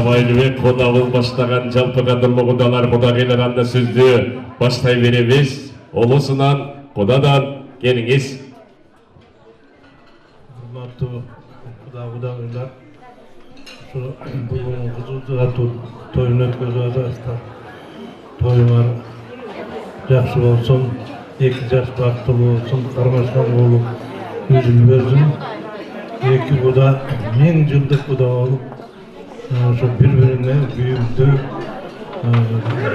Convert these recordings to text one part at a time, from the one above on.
Абайлыбек Кодабыл баштаган жалпы кадырлуу кудалар кудагыйлар анда сөздү баштай беребиз. Олусунан кудадан келиңиз. Урматтуу кудагыйлар, ушу бүгүн кызуу тоюн өткөрүп атабыздар. Тоюңар жакшы болсун, эки жаш бактылуу болсун, кармашкан болуп үзүлбөсүн. Эки куда 1000 жылдык куда болуп, ошо бири-бирине күйүмдүү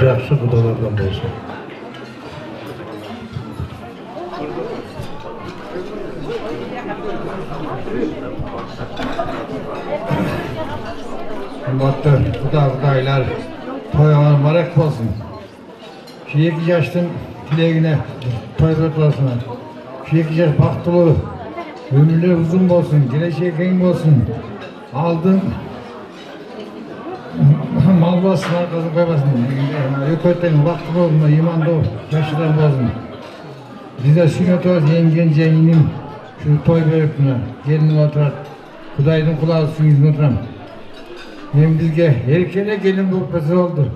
жакшы кудалардан болсун. Hürmetli kudaylar, toyağlar mübarek olsun. Şu 2 yaşın dileğine toy olsun. Şu 2 yaş baktılı, ömürleri uzun olsun, geleceği keng olsun. Aldın, mal basın, arkasını koymasın. Ökötten baktılı olsun, imanlı yaşlılar olsun. Bize sünnetiyoruz, yengen cenginim, şu toy verip buna, gelin oturar. Kudaydın kulağı su yüzüne oturam. Hem bizge erkene gelin bu kızı oldu.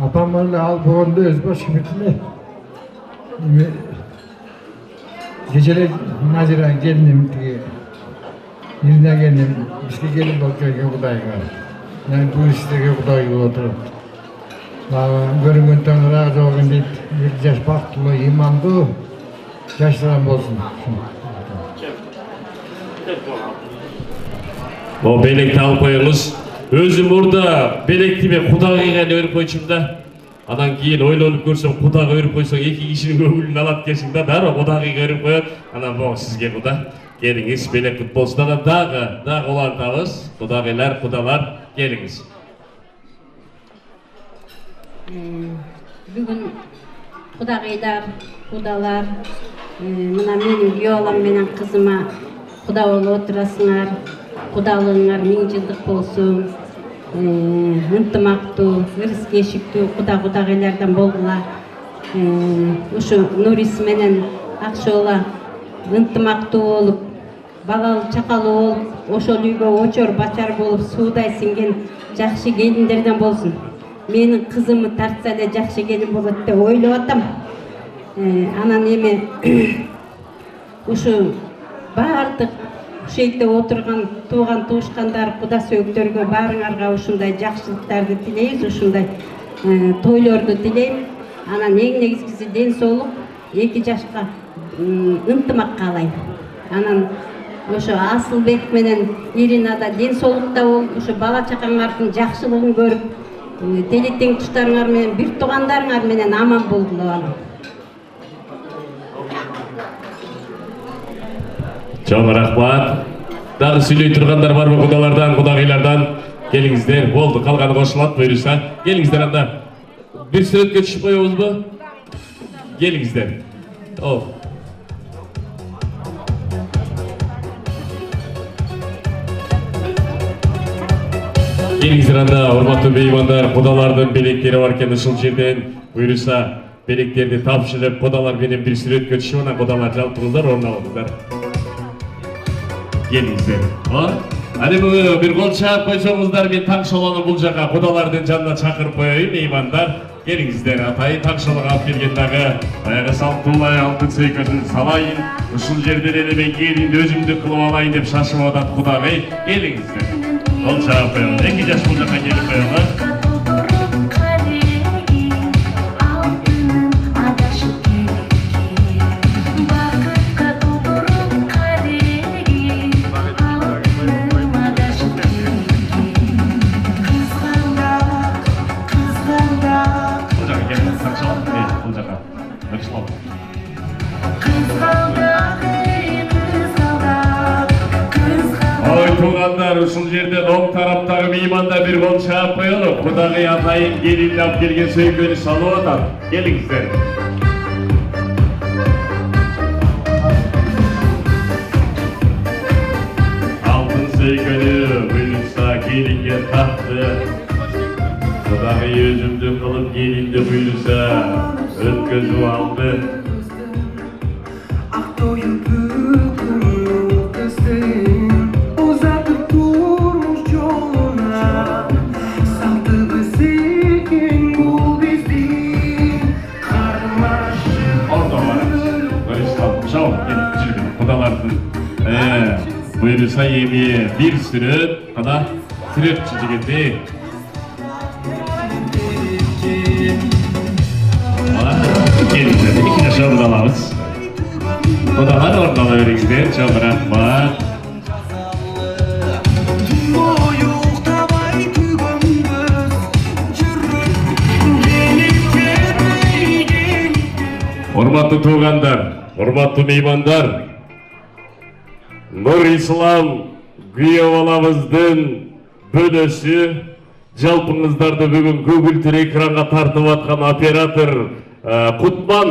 Apamlarla al boğunda özbaşı bitine. Geceler Naziran gelinim diye. Birine gelinim, bizge gelin bakıyor kudayı var. Yani bu istege kudayı oturup. Görüngen tanrı razı olun deyip, bir yaş baktılı, imandı, yaşlanan olsun. O belekti alıp koyunuz. Özüm orada belekti ve kudağı geldi örüp koyuşumda. Adan keyin oylonуп көрсөм кудага өрүп койсоң 2 кишинин көңүлүн алат экенсиң да, дароо кудагыга өрүп коет. Анан бог сизге куда. Келиңиз, белек кут болсун. Анан дагы улантабыз. Кудагыйлар, кудалар, келиңиз. Бүгүн кудагыйлар, кудалар, мына менин күйөө балам менен кызыма куда болуп отурасыңар. Kudalığınlar 1000 жылдык болсун, ынтымактуу, ырыс кешиктүү кудагыйлардан болгула. Ушу Нурис менен Акшоола ынтымактуу болуп, балалы чакалуу болуп, ошол үйгө очор бачар болуп, суудай сиңген жакшы келиндерден болсун. Менин кызымы тартса эле жакшы келин болот деп ойлоп атам. Анан эми ушу баардык ушейде отурган тууган туушкандар, куда сөөктөргө баарыңарга ушундай жакшылыктарды тилейбиз, ушундай тойлорду тилейм. Анан эң негизгиси ден соолук, 2 жашка ынтымак каалайм. Анан ошо Асылбек менен Иринада ден соолукта болуп, ошо бала чакаңардын жакшылыгын көрүп, тели тең туштарыңар менен, бир туугандарыңар менен аман болгула. Чоң рахмат. Дагы сүйлөй тургандар барбы кудалардан, кудагыйлардан? Келиңиздер. Болду, калганы кошулат, буйруса. Келиңиздер анда. Бир сүрөткө түшүп коебузбу? Келиңиздер. Келиңиздер анда, урматтуу меймандар, кудалардын белектери бар экен ушул жерден. Буйруса, белектерди тапшырып, кудалар менен бир сүрөткө түшүп, анан кудалар жалпыңыздар, орун алыңыздар. Келиңиздер. Ани бир кол чаап койсоңуздар, мен Таңшолону бул жака кудалардын жанына чакырып коеюн, меймандар. Келиңиздер, атайын Таңшолого алып келген дагы аяга салттуулай алтын сөйкөсүн салайын. Ушул жерден эле мен келинди өзүмдүк кылып алайын деп шашып атат кудагый. Келиңиздер. Кол чаап коелу. 2 жаш бул жака келип коелу. Ушул жерде оң тараптагы мейманда бир кол чаап коелу. Кудагый атайын келинди алып келген сөйкөнү салып атат. Келиңиздер. Алтын сөйкөнү буйрукса келинге такты. Кудагый өзүмдүк кылып келинди буйруса өткөзүп алды. Uzatıp durmuş yoluna Buyursa yemeğe bir sürü kana sürekçi jigiti. Gelin iki de şovda alamız. Odalar orada veringizler. Çok rahmat. Hormatlı tuğanlar, hormatlı meymanlar, Nur İslam Güyevalamыздың bölösü, жалпыңыздарды бүгін көгілдір экранға тартып атқан оператор Құтман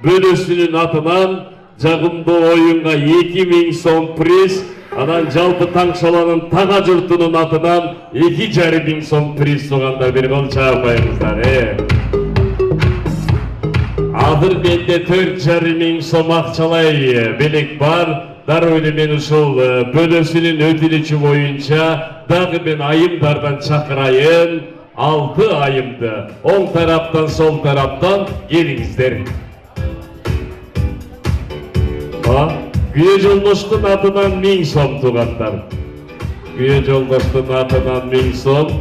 бөлөсінің атынан жағымды ойынға 2000 сом приз, анан жалпы Таңшоланың таға жұртының атынан 2500 сом приз соғандар бір қол чағырмайыңыздар. Адыр менде 4,5 сом ақчалай белек бар. Дарөйлі мен ушул бөлөсүнүн өтүнүчү боюнча дагы мен айымдардан чакырайын. 6 айымды оң тараптан сол тараптан келиңиздер. Күйе жолдоштун атынан 1000 сом тугандар. Күйе жолдоштун атынан 1000 сом.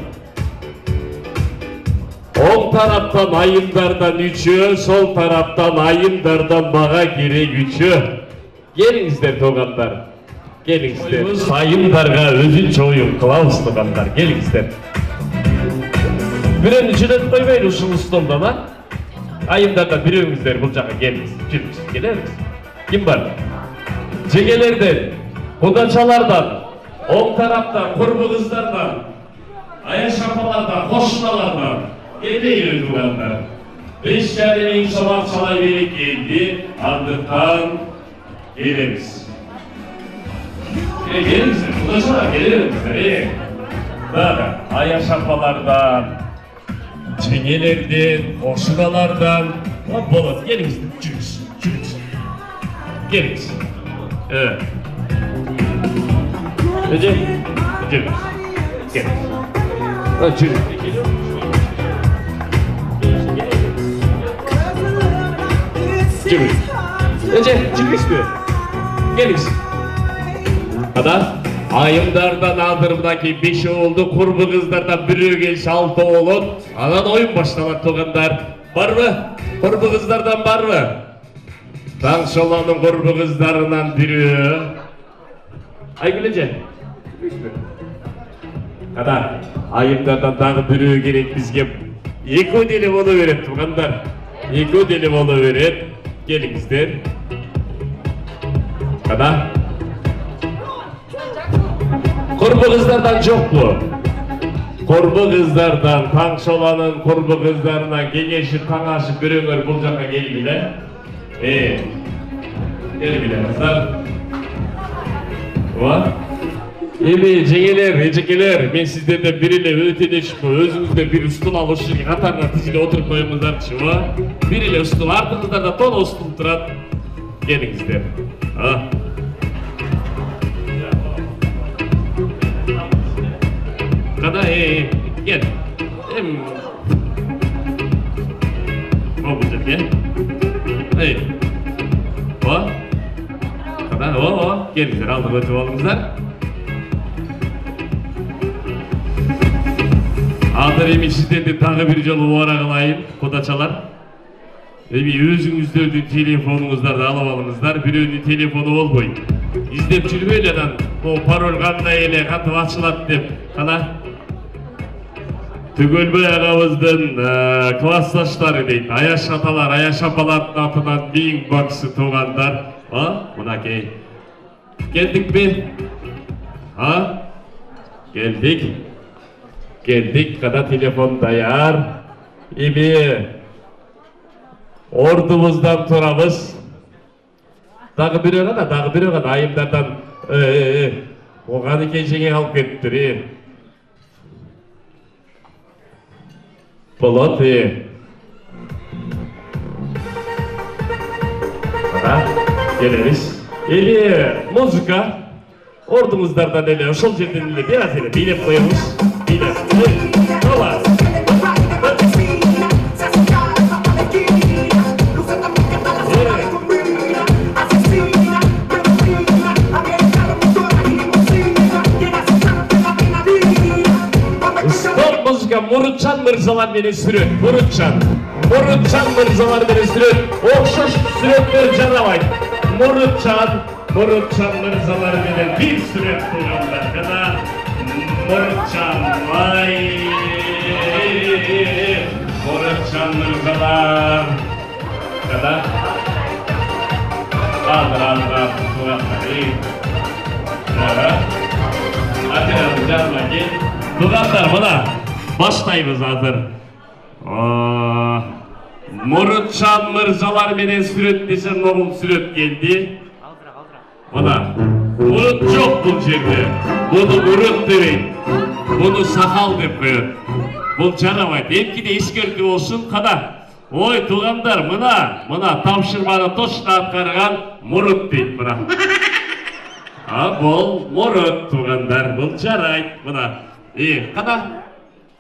Оң тараптан айымдардан 3-ü, сол тараптан айымдардан бага керек 3-ü. Gelingizler toğanlar, gelingizler. Ayımdarga özünçe oyun kılavuz toğanlar, gelingizler. Birini cüret koymayın uşun ustamda lan. Ayımdardan biriyonuzlar bulacak'a geliniz, cürüksüz geliriz. Kim var? Cegelerden, kudaçalardan, oğ taraftan, kurbu kızlardan, ayaşapalardan, koşunalardan, geleyin toğanlar. 5,5 sabah çalay verip geldi, ardından geliriz. Geliriz, kudaşalar geliriz. Daha ayaşapalardan, çengelerden, koşunalardan, bolat geliriz, cürüksüz. Geliriz. Evet. Ece, geliriz. Cürüksüz. Cürüksüz. Ece, cürüksüz. Geliriz. Ada ayımlardan aldırımdaki 5 oldu, kurbu kızlardan biri gelişi 6 olun. Adan oyun başlamak toğanlar. Var mı? Kurbu kızlardan var mı? Tаңшоланың kurbu kızlarından biri. Aygülece. Ada ayımlardan dağı biri gerek bizge. Eko deli bolu verin toğanlar. Eko deli bolu verin. Gelinizler. Ada kurbu kızlardan çok bu. Kurbu kızlardan, Tаңшоланың kurbu kızlarından gengeşi, tаңaşı bir öngör bulacak'a gel bile. Gel bile kızlar. Va? Cengeler, ecekeler, ben sizlerden biriyle ötedeşip, özünüzde bir üstün alışır, katarına tizile oturup koyumuzdan çıva. Biriyle üstün, ardınızda da ton üstün turat. Gelinizler. Ha? Kada gel. O bulacak ya. O. Kada o. Gelinizler aldık ötü oğlumuzlar. Adır emin sizlerden tağı bir yolu uğra kılayım. Kodaçalar. Özünüzde telefonunuzlarda alıp alınızlar. Bir önü telefonu olmayın. İzlep жүрбөйлерden o parol kандай ele katып açılat dep kana Tөгөлбөй agabыздын klassdaşları deyt. Ayaş atalar, ayaş apaların atынан 1000 baksı toğanlar. Mınakey. Geldik mi? Geldik. Geldik kada telefon dayar. Ordumuzdan turabız. Dağı bir öğren ayımlardan oğan iken жеңе қалып кетіпtir. Болот geliriz. Muzika ordumuzlardan ошол жерден biraz biylep koyumuz. Biylep. Kolay. mırzalar meni sürüt, Murutcan mırzalar meni sürüt, okşoş sürütler canabayt. Murutcan mırzalar meni bir sürüt tuğanlar kada. Murutcan vay, Murutcan mırzalar kada. Aldır, tuğanlar iyi. Hadi canıma gel. Tuğanlar buna başlayımız hazır. Murutcan mırzalar menen sürüt desem oğul sürüt geldi. Buna Murut yok bu yerde. Bunu Murut demeyin. Bunu sakal dep koyun. Bu canavat. Belki de iskörgü olsun kada. Oy tuğanlar mına tavşırmanı toşuna atkarıgan Murut deyip buna. Bol Murut tuğanlar bul jarayt buna. İyi kada.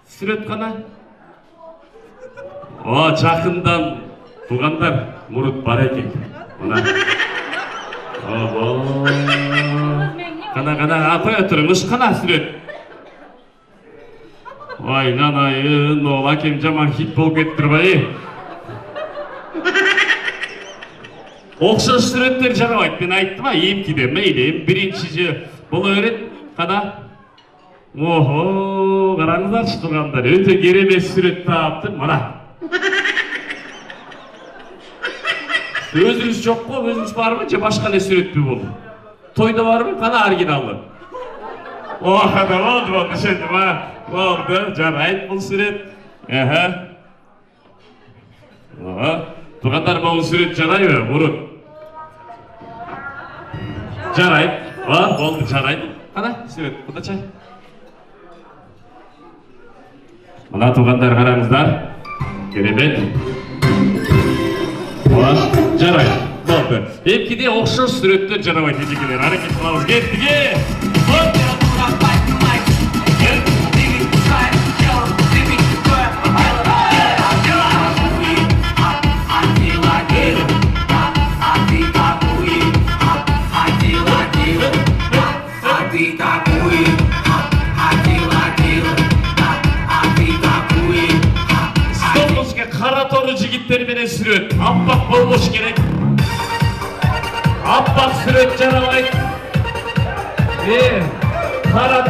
Sürüt kana. Жақындан туғандар Мұрут бар екен. Қана, қоя тұрыңыз, қана сүрет. Ой, жанайын, ол әкем жаман хит болып кеттір бай. Оқшаш сүреттер жарабайды, мен айттым ба, емкиде, мейлі, біріншіжі бұл өрет, қана. Қараңыздаршы туғандар, өте керемет сүрет тапты, мына. Өзіңіз жоқ қой, өзіңіз бар ма, же башқа не сүретпей болды? Тойда бар ма, қана оригиналы? Қана болды, шенді ма? Болды, жарайды бұл сүрет. Туғандар бұл сүрет жарай ма, Мұрут? Жарайды, болды, жарайды. Қана сүрет, бұда чай. Мұна туғандар қараңыздар. Керемет. Жарайды, болды. Емкеде оқшаш сүреттер жарабайды ежекелер. Әрекет қыламыз, кеттіге! Menен sürüt, appak bolmuş gerek. Appak sürüt canabayt. Kara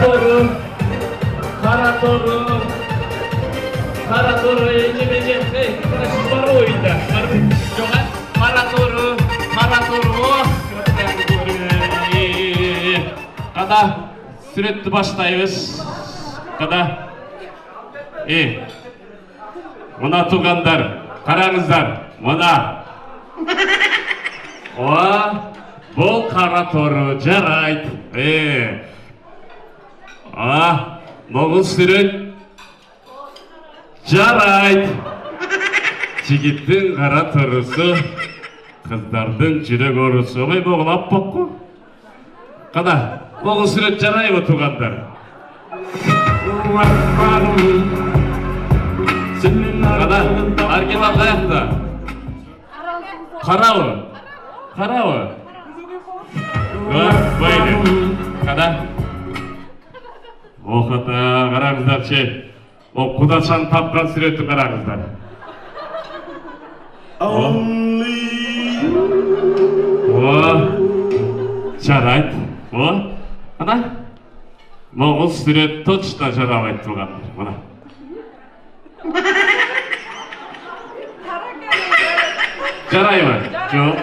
toru, ece, siz var o oyunda. Kara toru, Kada, sürüttü başlayız. Kada, Muna tuğanдар. Қараңыздар, мұна. Бұл қара торы жарайды. Мұғыл сүрет жарайды. Жігіттің қара торысы, қыздардың жүрек орысы. Олай бұғыл аппақ қой. Қана, мұғыл сүрет жарай ма туғандар? Қана, аргенал қаяқта? Қарауы. Бәйді. Қана. Оқыта, қараңыздар ше. Ол құдашан тапқан сүретті қараңыздар. Жарайды. Қана. Мұғыл сүрет точно жарабайды туғандар. Мұна. Жарай ма? Жоқ.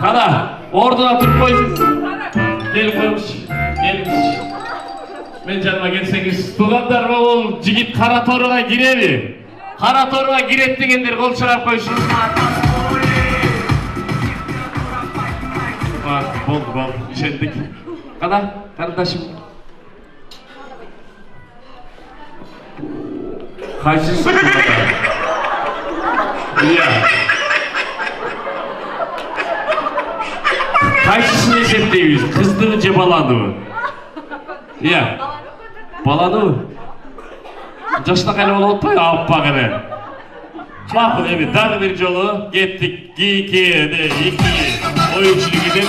Қана, ордына тұрып қойсыз. Келіп қойыңыз. Мен жаныма келсеңіз, туғандар ол жігіт қара торыға киреби? Қара торыға кирет дегендер қол шығарып қойсын. Болды, ішендік. Қана, қарындашым. Қайсысы туғандар? Қайсысын есептейміз? Қыздығы же баланы? Баланы? Жасына қайла болып отпай, аппақ әрі. Мақұл еме, дағы бір жолы кеттік, кеде, ойыншылы кеден.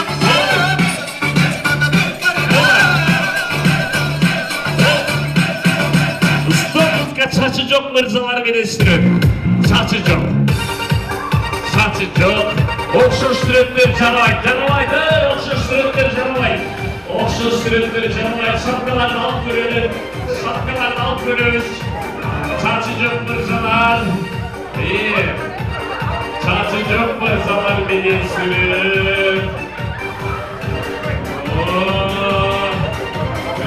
Ұстопызға saçı çok mırzalar bile sürün. Saçı çok. Saçı çok. Okşuş sürüttür canavar. Okşuş sürüttür canavar. Okşuş sürüttür canavar. Şapkalarını alt görüyoruz. Şapkalarını alt görüyoruz. Saçı çok mırzalar. İyi. Saçı çok mırzalar bile sürün.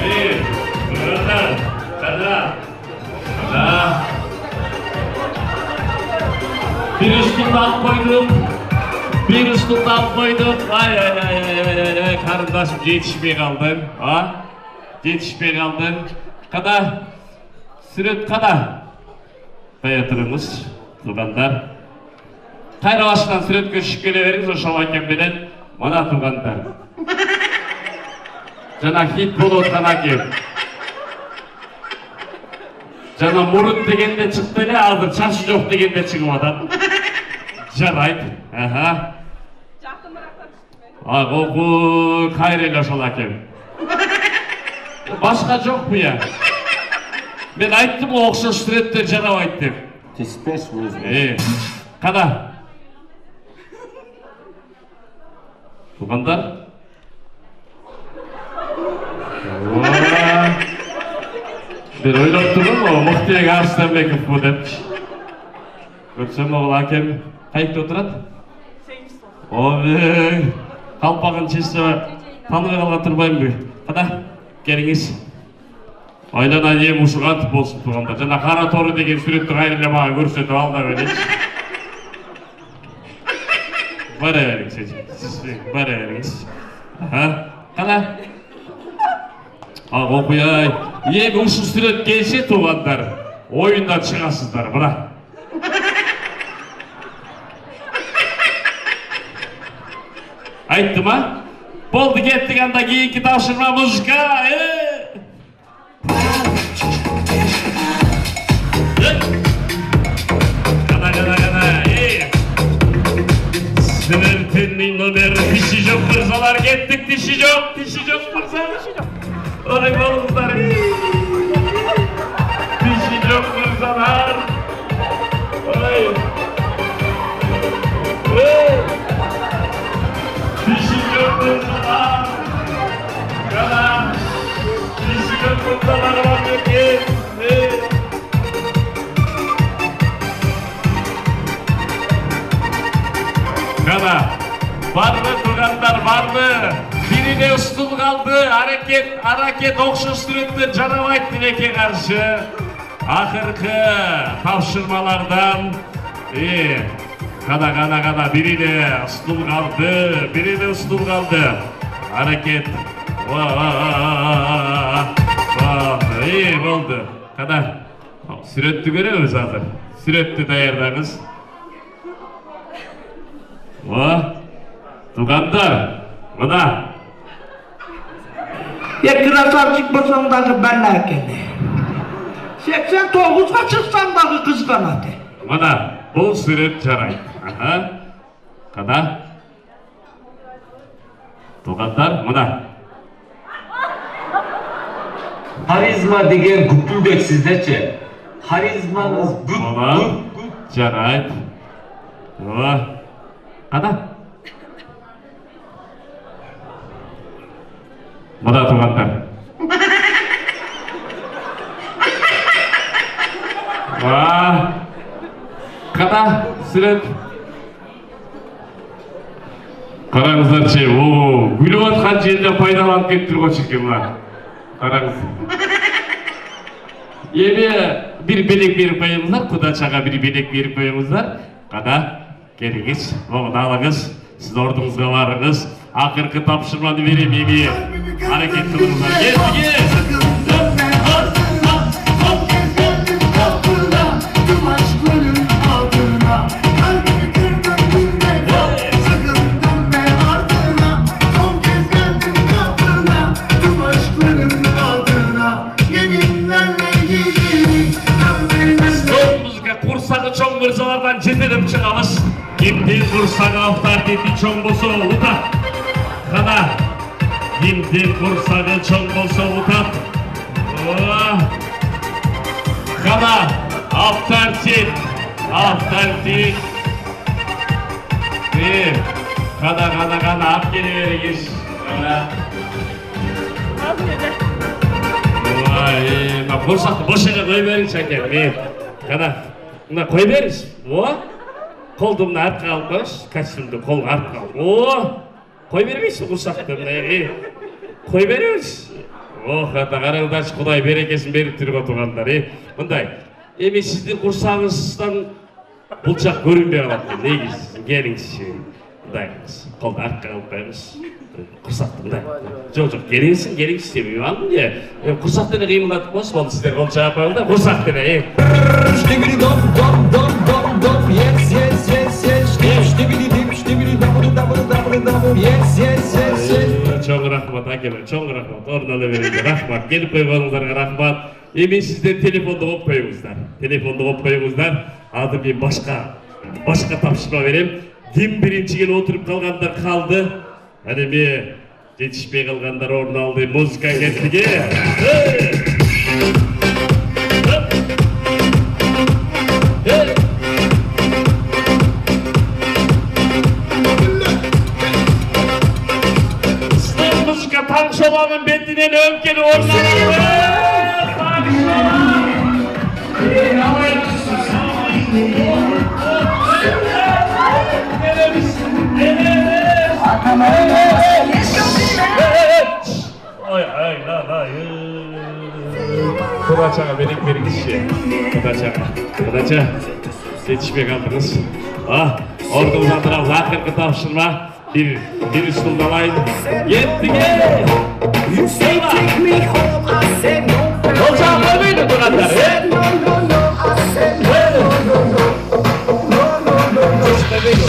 İyi. Kada. Bir üstünden koydum. Ay, kardeşim yetişmeye kaldın. Ha? Yetişmeye kaldın. Kada. Sürüt kada. Bayatırınız. Tuğanlar. Kayra başından sürüt köşük veriniz o şavanken bilen. Bana tuğanlar. Cana hit bol otkan hakim. Cana murut degende çıktı ne aldı, çarşı yok degende çıkmadan. Jarayt, aha. O kayreyle şol hakim. Başka çok mu ya? Ben ayttım o okşuş sürettir cana ayttım. Tispes vuruz. Kada. Tuğanlar. Ben oylap durdum mu? Muhtiye karşıdan bekip bu demiş. Görsem oğul hakem kayıkta oturat? Oy, kalpağın çizse var. Tanığı kalga turbayım bu. Kada, geliniz. Aylanan yem uşuğan tıp olsun tuğanda. Jana kara toru degen sürekli gayrıyla bana görsetip al da böyle. Bara veriniz, bara veriniz. Aha, kada. Okuyay, yemi uşu süret gelse tuğanlar, oyundan çıkasızlar, bırak. Ayttım ha? Boldu gettik anda giyinki tavşırma muzika, Kana, Sınırtının ömer, dişi yok mırzalar, gettik dişi yok mırzalar. Oray balımızlar. Dişi yok mırzalar. Oray. Dişi yok mırzalar. Kana. Dişi yok mırzalar var peki. Kana. Var mı tuğanlar var mı? Birine ustul kaldı, hareket okşuş sürüttü canavat dileke karşı. Ahırkı tavşırmalardan, kada birine ustul kaldı, hareket, iyi oldu, kada, sürüttü görüyoruz hazır, sürüttü dayardınız. Tuğanlar, buna. Yakırasar çıkmasan dahi ben erkeni. 89'a çıksan dahi kızganadı. Bana bol sürüp çaray. Aha. Kada. Tuğanlar, buna. Karizma degen gupulbek sizdeçe. Karizmanız Buna. Çaray. Buna. Kada. Buna tuğanlar. Kada sürüp. Karаңыздар şey, gülüp atkan жерде пайдаланып кетип турган чекем бар. Караңыз. Эми bir белек берип коюңуздар, кудачага bir белек берип коюңуздар. Када келиңиз, могуну алыңыз, сиз ордуңузга барыңыз. Акыркы тапшырманы берем, эми аракет кылыңыздар. Келиңиз. Çoğun mırzalardan ceterim çıkamız. Kimdir kursağı aftar dedi çoğun bolsa utat. Kana. Kimdir kursağı çoğun bolsa utat. Kana. Aftarçin. Aftarçin. Kana ap geliveriniz. Vay, ma kursaktı boşuna koyverin şeker. Kana koyveriniz. O. Kolduğumun arka almış. Kaçtımdı kol arka almış. O. Koyvermeysin kursaktı. Koyveriniz. Oh, qarangdaş Xudoy berekesini berip turib oturganlar. Bunday. Emin sizdin kursağınızdan bulacak görünmeye kalıptı. Neyiz? Geliniz. Bunday. Kolda arka alıp koyunuz. Kursaktı bunday. Yok, geliniz demiyor. Anladın ya. Kursaktığını kıyımlatıp boş oldu sizler kolça yapalım da kursaktığını. Ştibidi dom dom dom dom dom yes yes yes yes ştibidi dim ştibidi dabıdı dabıdı dabıdı dabıdı yes yes yes yes. Çok rahmat akeler, çok rahmat. Orada verildi rahmat. Gelip koyganızlarga rahmat. Emin sizden telefonda koyup koyuңuzдар. Telefonda koyup koyuңuzдар. Adı bir başka tapşırma vereyim. Kim birinci gel oturup kalganlar kaldı. Hani bir yetişmeye kalganlar orada aldı. Muzika getdi. Tanşolanın betinden öfkeli ortalığı. Kudaçağa benim işi. Kudaça. Yetişmeye kaldınız. Ordumuzdan tarafı akırkı tavşırma. Bir üstünde alaydı. Yetti gel. You say take me home I said no. Olacağım öyleydi duranlar. No I said no. İşte böyle.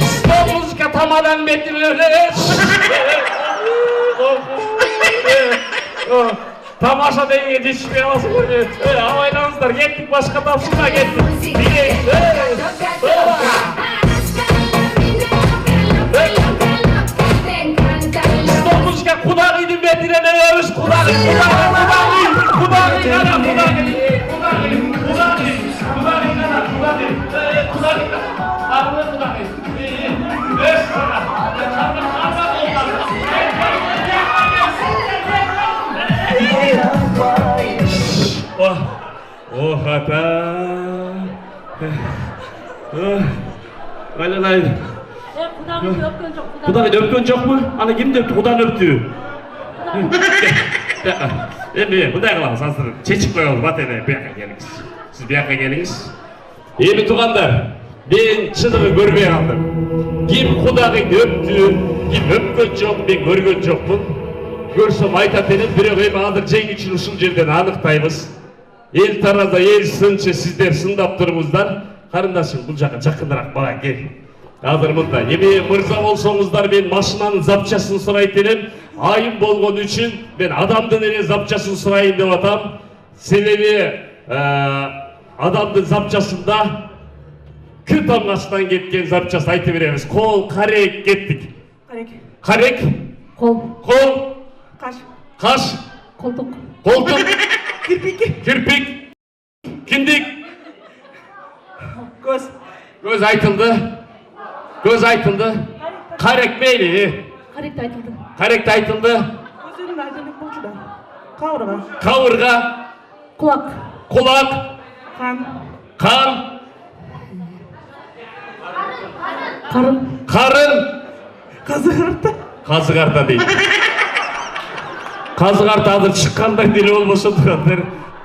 Stop müzika tamamen bekliyorlar. Tamaşa deyin yetişmeye nasıl oluyor? Havaylanızlar gittik başka tavşırma gittik. Stop müzika kudağıydı bedirene övüş kudağı. Oh hata. Aynen. Kudağı öpkön çok mu? Hani kim de kudağı öptü? Bunday kılamız aslında. Çeçik koyalım bat ene. Bir yaka geliniz. Siz bir yaka geliniz. İyi bir tuğanlar. Ben çınığı görmeye kaldım. Kim kudağı öptü, kim öpkön çok, ben görgön çokmun. Görsem aytat enim, bir öğeyim ağdırcayın için usul yerden anıktayımız. El taraza, el sınçı sizler sındap durumuzlar. Karındaşım bu жаққа жақынырақ bana gel. Hazır mında. Yemeğe mırza olsanızlar ben maşınanın zapçasını sırayt edem. Ayım bolğon üçün ben adamdın ele zapçasını sırayın dep atam. Sebebi adamdın zapçasında kül tamgasından ketken zapçası aytı beremiz. Kol, karek kettik. Karek. Kol. Kol. Kaş. Koltuk. Koltuk. Kirpik. Kindik. Göz aytıldı. Karek meyli. Karek aytıldı. Kavurga. Kulak. Kan. Karın. Kazıkarta değil. Kazıkarta adı çıkkanday dili olmasa duranlar.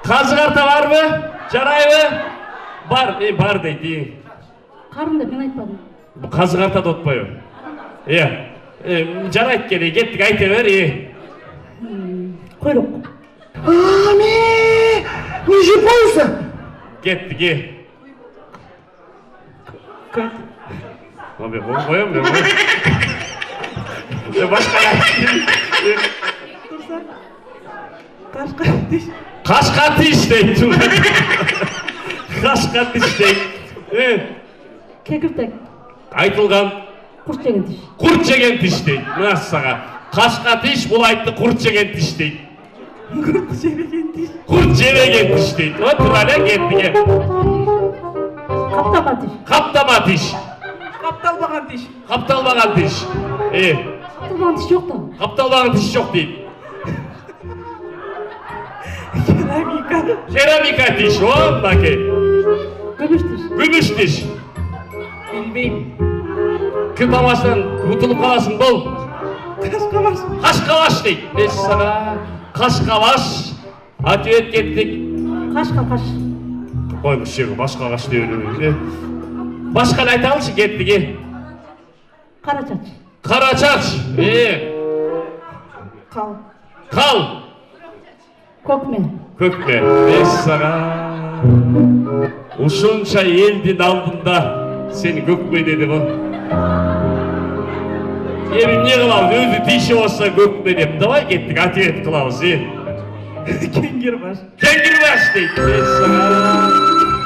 Kazıkarta var mı? Caray mı? Бар deydi. Karın da ben aytmadım. Bu kazıkarta da otmuyor. Jarayt geli, gettik aytıver, Kuyruk. Не жипайся. Gettik, Abi koyuyorum ya. Başka Kaşkatı işte. Kaşkatı işte. Kekirtek. Aytılgan. Kurt jegen tiş. Kurt жеген тиш дейді. Мына саға. Қашқа тиш, бұл айтты құрт жеген тиш дейді. Құрт жебеген тиш дейді. О, тұрале кеттіге. Каптама tiş. Қаптама тиш. Kaptalmagan diş. Қапталмаған тиш. Капталмаған tiş yok da. Қапталмаған тиш жоқ дейді. Keramika. Керамика тиш. О, мынаке. Gümüş tiş. Gümüş тиш. Bilmeyim. Кім тамашынан ұтылып қаласың бұл? Kaskavas. Қашқалаш дейді. Мен саға Қашқалаш. Ответ кеттік. Kaşka kaş. Қоймыш жегі Башқалаш деп өлеміз. Башқаны айта алшы кеттіге. Karaçaç. Қарачач. Kal. Қал. Kökme. Көкме. Мен саға ушунча елдің алдында сені көкме деді ғой. Эми не кылабыз? Өзү тииши болсо көкме деп. Давай кеттик, ответ кылабыз. Kengirbaş. Кеңгирбаш дейт.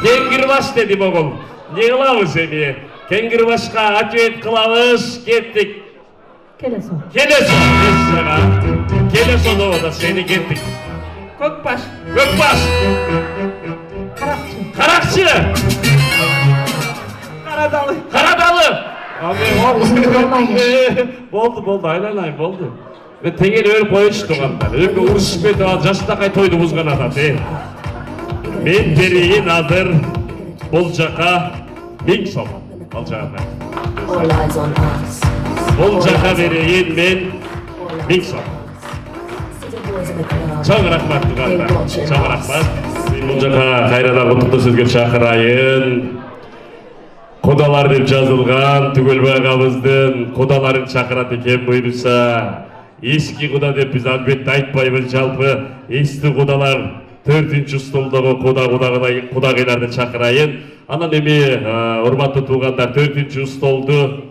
Кеңгирбаш деди могул. Не кылабыз эми? Кеңгирбашка ответ кылабыз. Кеттик. Keleso. Келесо. Келесо да сени кеттик. Kökbaş. Көкбаш. Karakçı. Каракчы. Karadalı. Карадалы. Olmayın. Болды, айланайын, болды. Мен тегел өліп қойыншы туғандар. Өңі ұрышып кетіп ал, жастақай тойды бұзған адам. Мен берейін адыр бұл жақа 1000 сом. Ал жағында. All eyes on us. Бұл жақа берейін мен 1000 сом. City boys in the club. Чоң рахмат туғандар. Чоң рахмат. Бұл жақа қайрада құттықты сөзге шақырайын. Құдалар деп жазылған Түгелбай ағамыздың құдаларын шақырат екен бұйырса. Ескі құда деп біз әлбетте айтпаймыз, жалпы есті құдалар 4-ші столдағы құдағиларды шақырайын. Анан эми урматтуу туугандар 4-ші столду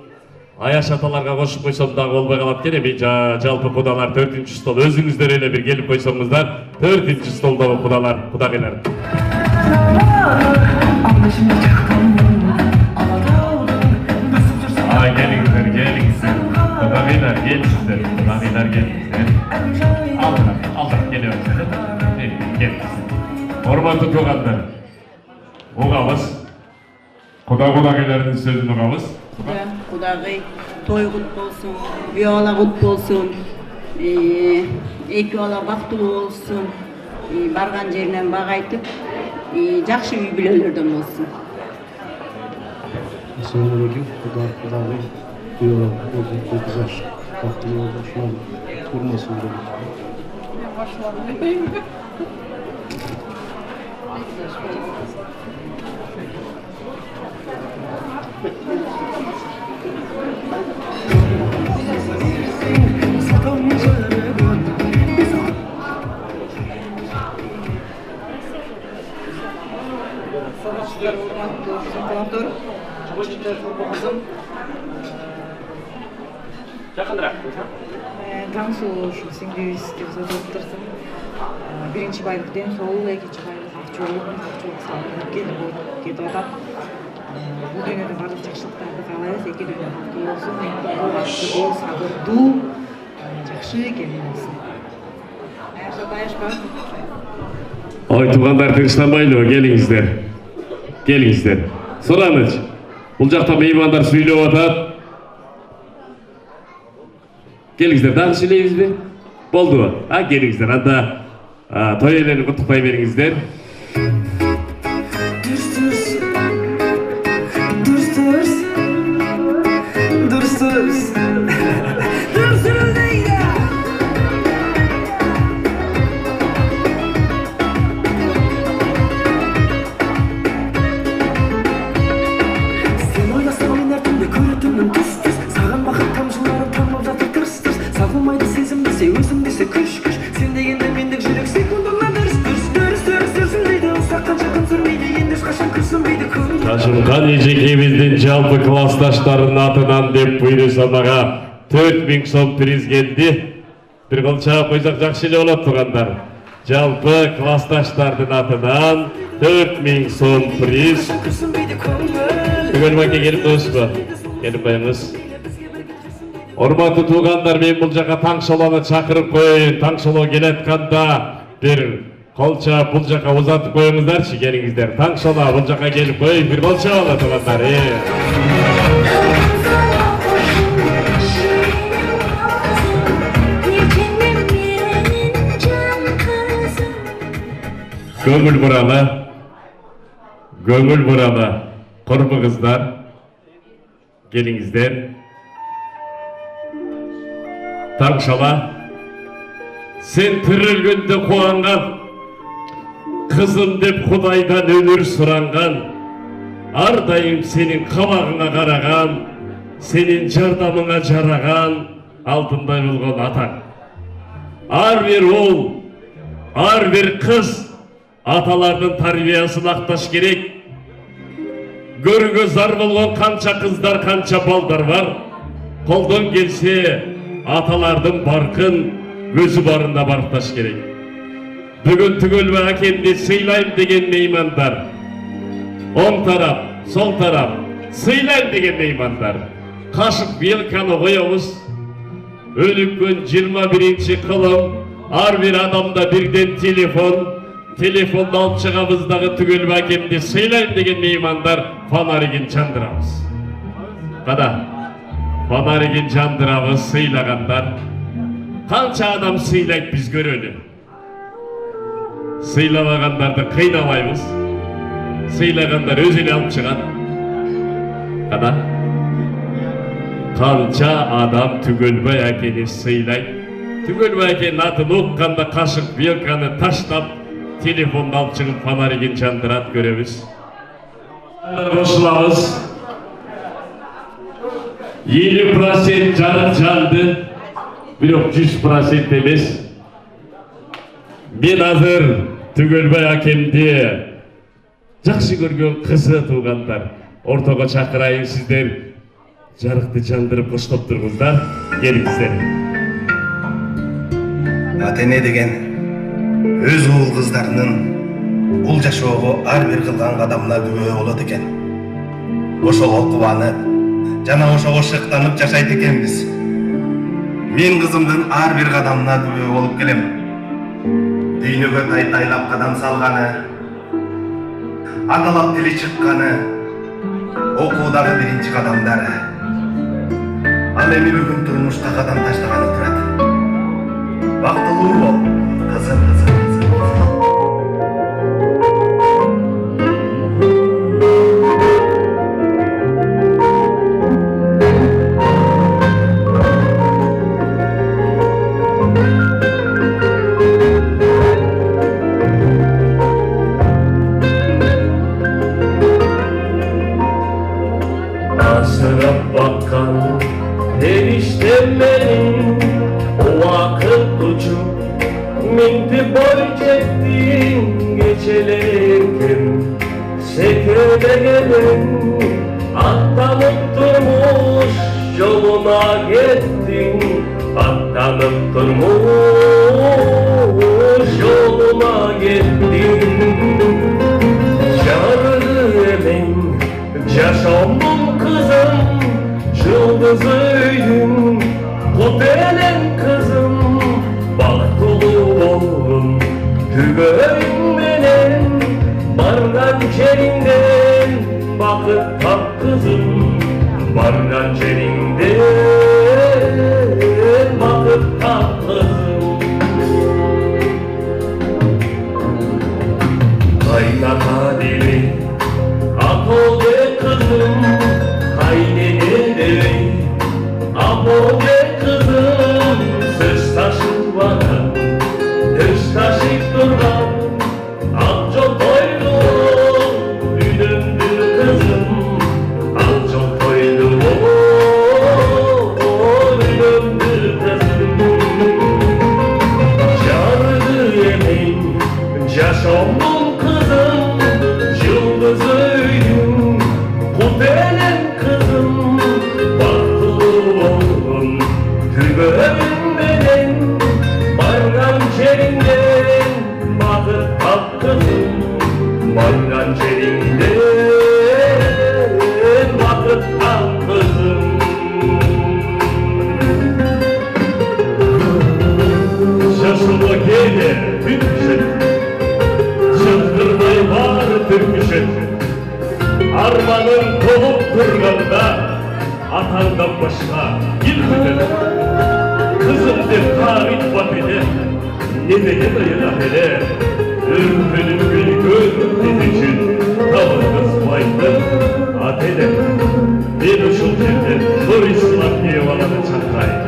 Аяш аталарга кошуп койсом дагы болбой калат экен. Эми жалпы құдалар 4-ші стол өзүңүздөр эле бир келип койсоңуздар 4-ші столдогу құдалар, құдағилар. Gelingizler. Құдағилар келіңіздер. Құдағилар келіңіздер. Алдырақ келеміздер. Келіңіздер. Урматтуу туугандар, угабыз. Құдағилардың сөзүн угабыз. Құдағи той құт болсын, үй бала құт болсын, эки бала бактылуу болсын, барган жеринен бак айтып, жакшы үй бүлөлөрдөн болсын. Assalamualaikum. Құдағи Uyuyor, o güzel. Baktım orada şu an kurmasın dedi. Таңсу ушу сиңдибиз деп сөз отырсың. Биринчи байлык ден соолук, экинчи байлык акчолук салынып кетип атат. Бул дүйнөдө баардык жакшылыктарды каалайбыз. Эки дүйнө бактылуу болсун, бактылуу, сабырдуу, жакшы келин болсун. Аяшпа. Ой, туугандар, тынчтанбайлыбы? Келиңиздер. Келиңиздер. Сураныч. Бул жакта меймандар сүйлөп атат. Келиңиздер, дагы сүйлөйбүзбү? Болдубу? Келиңиздер. Анда той элени куттуктай бериңиздер. Ташынған ежекеміздің жалпы классташтарының атынан деп бұйырса мага 4000 сом приз келді. Bir қол чаап қойсақ жақсы эле болот тургандар. Жалпы классташтардын атынан 4000 сом приз. Түгел байке келип коесузбу? Келип коюңуз. Урматтуу туугандар, мен бул жака Таңшолону чакырып коеюн. Таңшоло келатканда бир колча бул жака узатып коюңуздарчы, келиңиздер. Таңшоло бул жака келип коеюн, бир колча болот туугандар. Көңүл буралы, курбу кыздар, келиңиздер. Таңшола, сен тірілгенде қуанған, қызым деп Құдайдан өмір сұраңған, ардайым сенің қабағыңа қараған, сенің жардамыңа жараған, алтындай болған атаң. Ар бір ол, ар бір қыз, аталардың тарбиясын ақташ керек. Көрігі зар болған қанша қыздар, қанша балдар бар, қолдан келсе, аталардың барқын өзі барында барықташ керек. Бүгін түгелбе әкемді сыйлайым деген меймандар. Оң тарап, сол тарап, сыйлайым деген меймандар. Қашық белканы қоямыз. Өліккен 21-ші қылым, ар бір адамда бірден телефонды алып шығамыздағы түгелбе әкемді сыйлайым деген меймандар фонаригін жандырамыз. Қада? Фонаригін жандырамыз, сыйлағандар. Қанша адам сыйлайды біз көрелі. Сыйлағандарды қиналаймыз. Сыйлағандар өзілі алып шығады. Қада? Қанша адам түгелбай әкені сыйлайды. Түгелбай әкенің атын оққанда қашық белканы таштап, телефонды алып шығып фонаригін жандырат көреміз. Қосыламыз. 50% жарық жанды, бирок 100% емес. Мен азыр түгелбай әкемде жақсы көрген қызы туғандар. Ортаға шақырайын, сіздер жарықты жандырып қоштап тұрғыздар. Келіңіздер. Ата-эне деген өз уул қыздарының бұл жашоого ар бир кылган кадамына күбө болот экен. Ошого кубанып, жана ошого шыктанып жашайт экенбиз. Мен кызымдын ар бир кадамына күбө болуп келем. Дүйнөгө тайтайлап кадам салганы, аталап тили чыкканы, окуудагы биринчи кадамдары. Ал эми бүгүн турмушка кадам таштаганы турат. Бактылуу бол, кызым. Asırıp bakkan eriştem benim, o vakit uçup mindi boy çektin geçelerken, sekede gelen atlanıp durmuş yoluna gittin, atlanıp durmuş yoluna gittin. Çağırdı emin yaşamım kızım, yıldızıydın, kudelen kızım, baktulu oldum, tügöyüm benim, bargan çelinden, bakıp tak kızım, bargan çelinden, bakıp tak kızım. Kaynata dili, Apo be kızım, kaynene de, Apo be kızım, söz taşı bana, söz taşı durma, Akçol koydu, ünümdü kızım, Akçol koydu, ünümdü kızım. Çağırdı yemin, yaşamım kızım, yıldızıydın, kudelen kızım, baktılı oldum, tügöyüm benim, bargan çelinden, bakıp tak kızım, bargan çelinden, bakıp tak kızım. armanın tolup durganda atangdan başka yılgıdır. Kızım de tarih batede ne de yedayına hele ürpenim bir göz için tavırgız baydı atede bir uşul jerde zor İslam yevalanı çakay.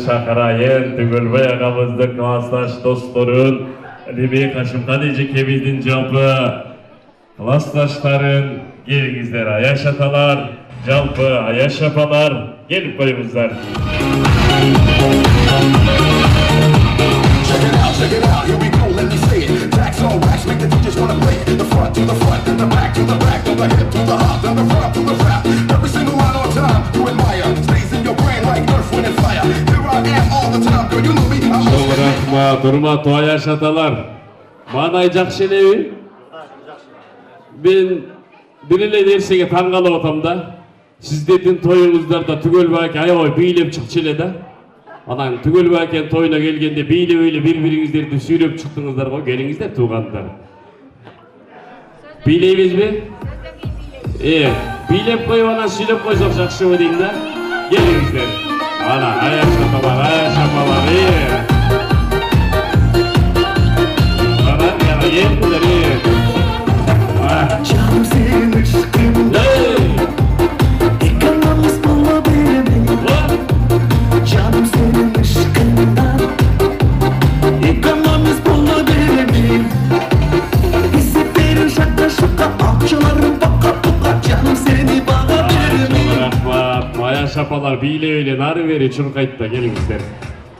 Çakarayın, Tügülbey ağamızdık klastaş dostların, Libi Kaşım'dan Ecekemizin campı, klastaşların gelingizler ayaş atalar, campı ayaş yapalar, gelip koyumuzlar. Check it out, here we go, let me say it. Tracks on wax, make the DJs wanna play it. The front to the front, then the back to the back, then the hip to the hop, then the front to the rap. Every single line on time, you admire. Stays in your brain like earth, wind and fire. Here I am all the time, girl, you know me. Çok rahma, durma toya şatalar. Manay jakşelevi. Ben birine dersege tangalı otamda. Sizdetin toyunuzlarda tügöl belki ayağı beylep çıkçele da. Anan tügöl belki toyuna gelgende beyle öyle birbirinizleri süylep çıktınızlar o gelinizler tuğanlar. Beyleyimiz mi? Beylep koyup ana süylep koysak jakşı mı diyeyim da? Gelinizler. Ana ayaş şapalar, ayaş şapalar. Ana yana yettiler. Canım senin aşkından yıkanmamız olabilir mi? Canım senin aşkından yıkanmamız olabilir mi? Bizi verir şaka şaka akçalarım baka baka canım seni bağabilir mi? Rahmat, maya şapalar bile öyle narı veri çurkayıp da gelinizler.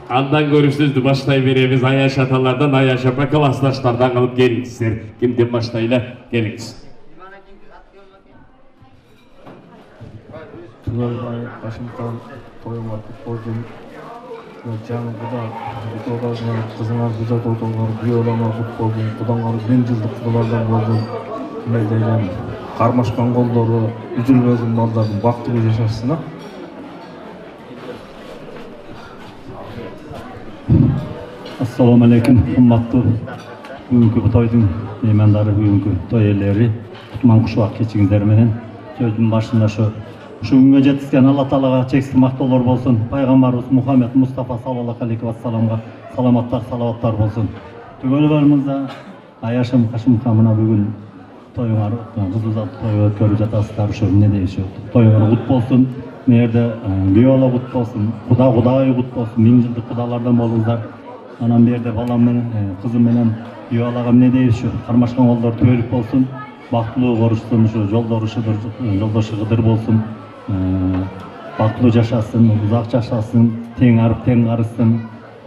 Andan görüşsüzdü başlayı veremiz ayaş atalardan ayaş yapa klaslaşlardan alıp gelinizler. Kimden başlayla geliniz. Tügölbay Kaşım'dan toyuma futbolcum canı kuda futbolcum kızına güzel futbolcum biyolama futbolcum kudangar 1000 yıllık futbollardan boldum meydeylen karmaşkan kolları üzülmezin malların baktı bir yaşasına. Assalamu alaikum, ummatlı bugünkü bu toydun meymanları, bugünkü toy elleri tutman kuşvak keçingizler menen sözün başında şu günge жетişken Allah Taalaga çeksiz maktolar bolsun. Peygamberimiz Muhammed Mustafa sallallahu aleyhi ve sellem'e salamatlar, salavatlar bolsun. Tügölbörümüzde Ayaşım Kaşım kamına bugün toyuңар kızılzat toyu ötkөрüp жатасыздар. Şu ne deyişi? Toyuңар kut bolsun. Merde biyola kut bolsun. Kudayı kut bolsun. 1000 yıllık kudalardan bolduңдар. Anam berde balam menen, kızım menen biyolagam ne deyişi? Karmaşkan kollar tügölüp bolsun. Baktılığı koruşsun, şu yoldaşı Kıdır bolsun. бактылуу жашасын, узак жашасын, тең арып тең карысын.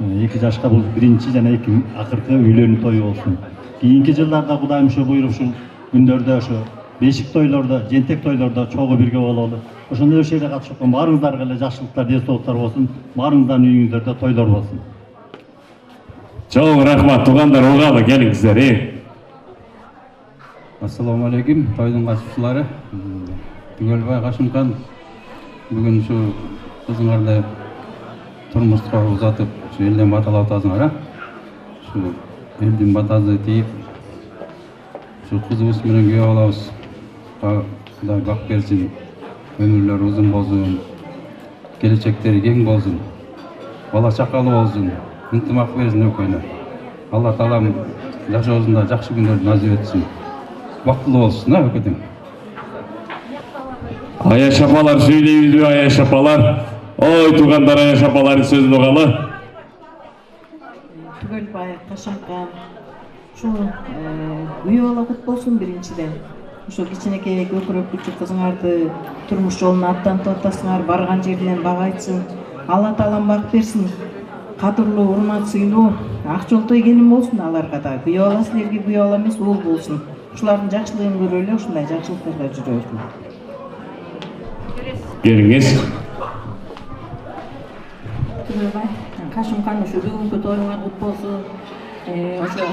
2 жашка бул биринчи жана акыркы үйлөнүү тою болсун. Кийинки жылдарда Кудайым ушу буйруп ушул күндөрдө ошо бешик тойлордо, жентек тойлордо чогуу бирге бололу. Ошондой иш эле катышып аткан баарыңыздарга эле жакшылыктар, денсаулыктар болсун. Баарыңыздардын үйүңүздөрдө тойлор болсун. Чоң рахмат, туугандар, угалы келиңиздер. Ассаламу алейкум, тойдун катышуучулары. Түгөлбай Кашымкан бүгүн ушу кызыңарды турмушка узатып, ушу элден баталап атасыңар, ушу элдин батасы тийип, ушу кызыбыз менен күйөө алабыз. Кудай бак берсин, өмүрлөрү узун болсун, келечектери кең болсун, бала чакалы болсун, ынтымак берсин экөөйнө. Алла Таалам жашоосунда жакшы күндөрдү насип этсин. Бактылуу болсун, экөөдөн. Аяш апалар сөйлейбизби, аяш апалар? Ой, туугандар, аяш апалардын сөзүн угалы. Түгөлбай Кашымкан ушул күйөө бала кут болсун биринчиден. Ушул кичинекей көкүрөк күчү кызыңарды турмуш жолуна аттантып атасыңар, барган жеринен бак айтсын. Алла Таалам бак берсин. Кадырлуу, урмат, сыйлуу, ак жолтой келин болсун аларга да. Күйөө бала силерге күйөө бала эмес, уул болсун. Ушулардын жакшылыгын көрө эле, ушундай жакшылыктарда жүрөбүз. Келиңиз. Түгөлбай Кашымкан ушу бүгүнкү тоюңар кут болсун. Ошо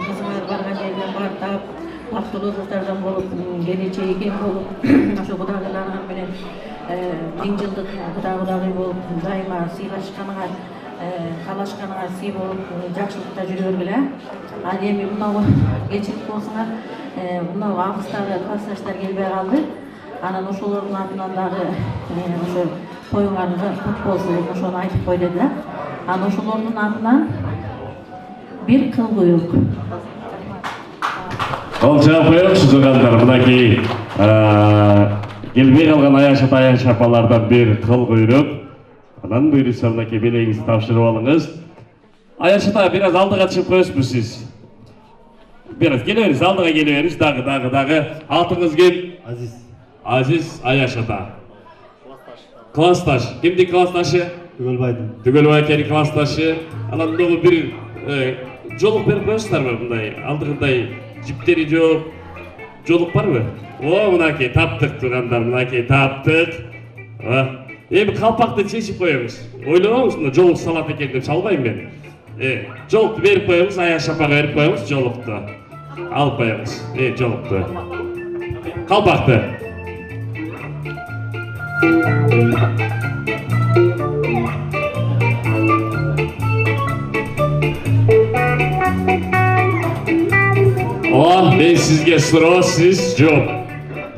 кызыңар барган жерден баартап, бактылуу кыздардан болуп, келечеги кең болуп, ошо кудагыйларыңар менен миң жылдык кудагый болуп, дайыма сыйлашканыңар, каалашканыңар сый болуп, жакшылыкта жүрө бергиле. Ал эми мынау кечирип болсуңар, мынау абыстагы классташтар келбей калды. Анан ошолордун атынан дагы ошо тоюңарга кут болсун, ошону айтып кой деди да. Анан ошолордун атынан бир кыл буйрук. Кол жаап коелучу туугандар, мынакей келбей калган аяш апалардан бир кыл буйрук. Анан буйруса мынакей белегиңизди тапшырып алыңыз. Аяш ата, бир аз алдыга чыгып коесузбу сиз? Бир аз келе бериңиз, алдыга келе бериңиз, дагы. Атыңыз ким? Азиз Аяш ата. Классташ. Кимдин классташы? Түгөлбайдын. Түгөлбай акенин классташы. Анан мынау бир жолук берип коесуздарбы, мындай алдыгындай жиптери жок. Жолук барбы? О, мынакей таптык туугандар, мынакей таптык. Эми калпакты чечип коебуз. Ойлонобуз, мына жолук салат экен деп салбайм мен. Жолукту берип коебуз, Аяш апага берип коебуз жолукту. Алып коебуз. Жолукту. Калпакты. О, мен сизге суроо, сиз жооп.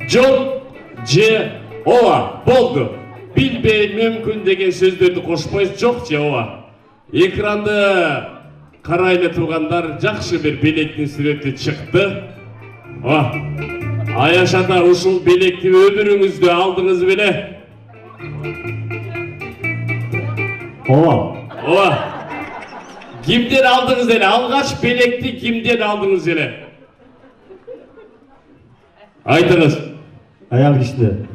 Жооп же ооба болду. Билбейм, мүмкүн деген сөздөрдү кошпойсуз, жок же ооба. Экранды карайлы туугандар, жакшы бир белектин сүрөтү чыкты. Аяш ата, ушул белекти өмүрүңүздө алдыңыз беле? Ооба. Кимден алдыңыз эле? Алгач белекти кимден алдыңыз эле? Айтыңыз. Аял кишиден.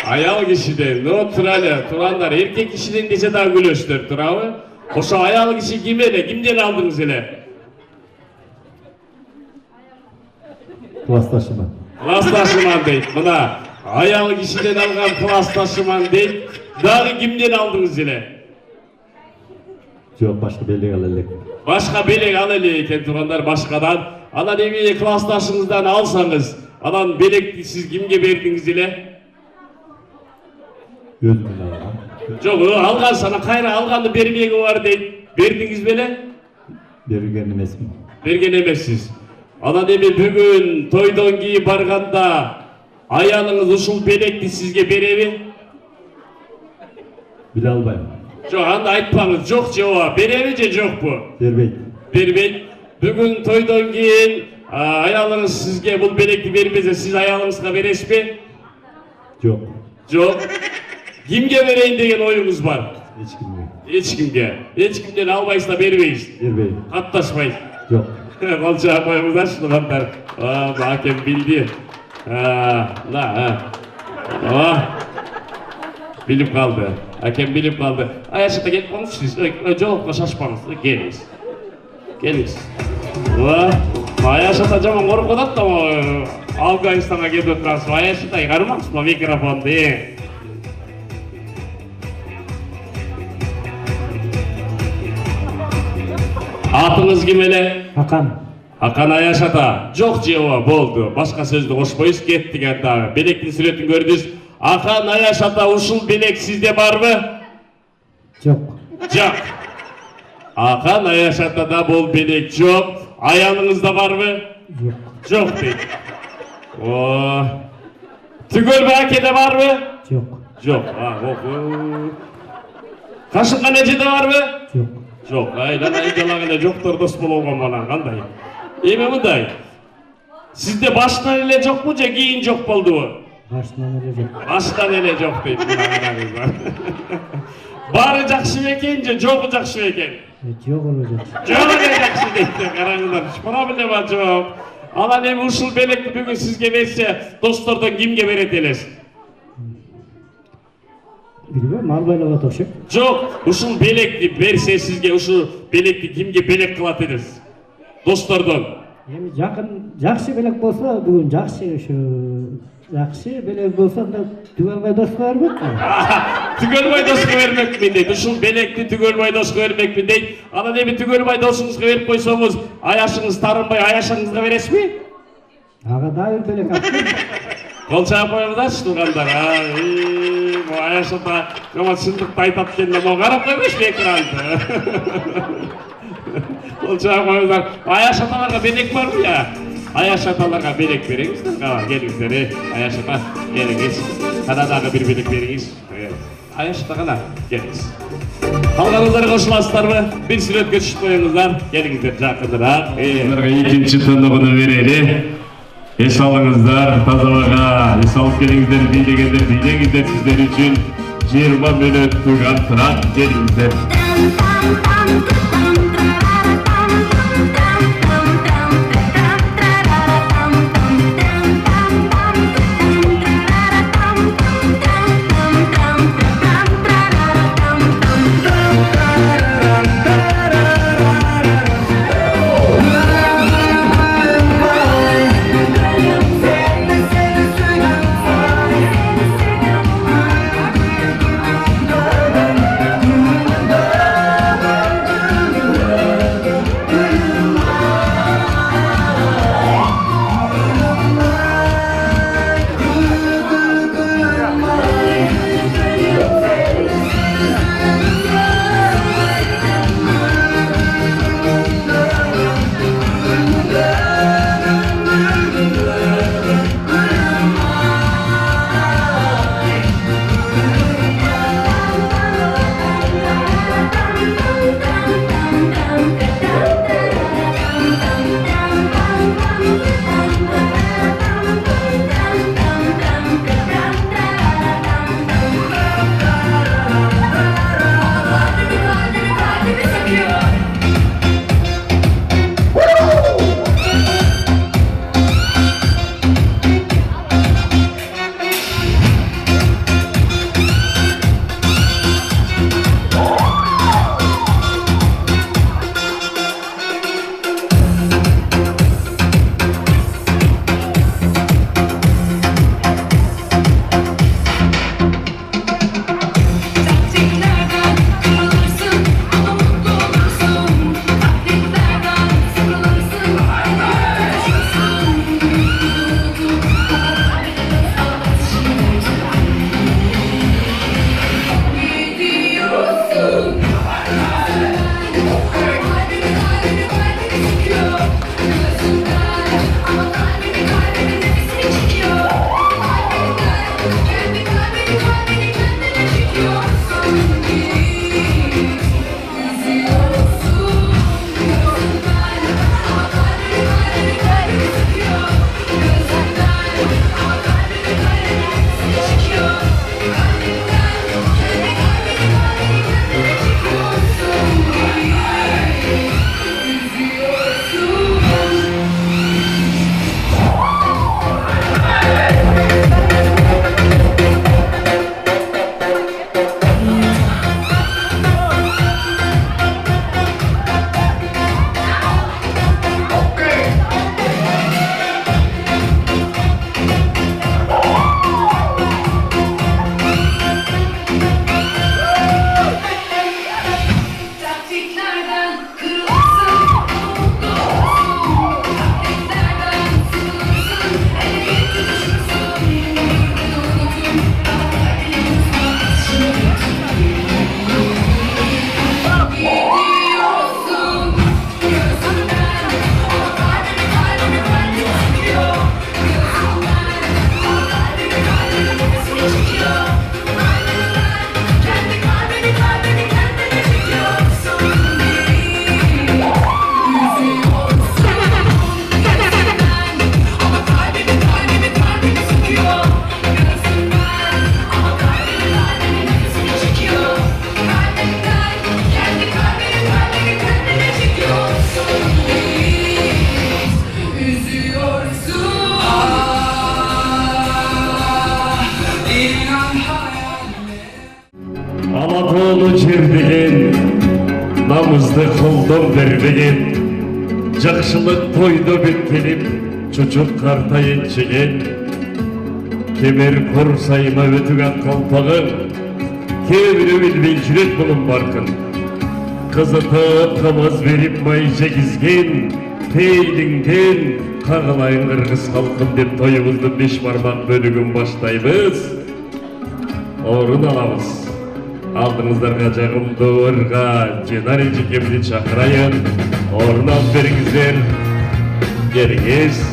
Аял кишиден. Туралы, туугандар, эркек кишиден десе дагы күлөсүздөр, турабы? Ошо аял киши ким эле? Кимден алдыңыз эле? Классташыман. Классташыман дейт. Мына аял кишиден алган классташыман дейт. Дагы кимден алдыңыз эле? Жок, башка белек ала элек. Башка белек ала элек экен туугандар, башкадан. Анан эми классташыңыздан алсаңыз, анан белекти сиз кимге бердиңиз эле? Өзүмөн алгам. Жок, алган сана кайра алганды бермеги бар дейт. Бердиңиз беле? Берген эмесмин. Берген эмессиз. Анан эми бүгүн тойдон кийин барганда аялыңыз ушул белекти сизге береби? Биле албайм. Жок, анда айтпаңыз, жок же ооба, береби же жокпу? Бербейт. Бербейт. Бүгүн тойдон кийин аялыңыз сизге бул белекти бербесе, сиз аялыңызга бересизби? Жок. Жок. Кимге берейин деген оюңуз бар? Эч Эч кимден албайсыз да бербейсиз? Бербейм. Катташпайсыз? Жок. Кол жаап коюңуздарчы туугандар. Акем билди. Bilip kaldı. Hakem bilip kaldı. Ayaşata gelip konuşsunuz. Jolopka şaşmanız. Geliniz. Geliniz. Ayaşata jaman korup kodat da Afganistan'a gelip oturasın. Ayaşata'yı karımaqsın mı mikrofondu? Atыңыз kim ele? Hakan. Hakan Ayaşata. Жоқ cevap oldu. Başka sözde koşmayız kettik hatta. Belektin süretini gördünüz. Hakan Ayaşata uşul belek sizde var mı? Yok. Yok. Hakan Ayaşata'da bol belek yok. Ayağınızda var mı? Yok. Yok değil. Tügöl Bake'de var mı? Yok. Yok. Kaşık Kaleci'de var mı? Yok. Yok. Aylan ayıcalağıyla yoktur dost bol olgan bana. Kanday. İyi mi bunday? Sizde baştan ile yok mu? Giyin yok oldu mu? Baştan ele yok. Baştan ele yok deyip bari jakşı ekence, joku jakşı eken. Yok olacak. Joku ne jakşı deyip karanlılar. Hiç problem var yok. Alan hem uşul belekli bugün sizge verse dostlardan kimge vereteles? Bilmiyorum, albayla toşuk. Yok, uşul belekli verse sizge uşul belekli kimge belek kılat ederiz? Dostlardan. Hem jakşı belek bolsa bugün jakşı şu jakşı belek bolsa da Tügölbay dostu var mı? Tügölbay dostu vermek mi deydi? Uşul belekli Tügölbay dostu vermek mi deydi? Ana ne bir Tügölbay dostunuzga verip koysanız ayaşınız tarınbay ayaşınızga veres mi? Ağa dair belek attı. Kol çağ koyamız açtılganlar. Bu ayaşata ama şındıkta aytat kendine o karap koymuş mu ekrandı? Kol çağ koyamızlar. Ayaşatalarga belek var mı ya? Ayaşatalarga belek veriniz. Gelinizler. Ayaşata geliniz. Kanadaga bir belek veriniz. Ayaşata kana geliniz. Kalganızlara koşulasızlar mı? Bir süret geçişip koyunuzlar. Gelinizler жақындырақ. Onlarga ikinci tandığını verelim. Es alыңızlar, тазалыға, es алып келіңіздер, билегендер sizler için 20 minuttuk antrak gelіңіздер. жер деген, намызды қолдан бербеген, жақшылық тойда беттеліп, чучук қартайын жеген, кемер құрсайма өтіген қалпағын, кебірі білбей жүрет бұлым барқын. Қызытып қымыз беріп май жегізген, пейдіңден қағылайын қырғыз халқым деп тойымызды 5 бармақ бөлігін баштаймыз. Орын аламыз. Алдыңыздарға жағымды орға Женар Ежекемді шақырайын. Орын алып беріңіздер. Келіңіз.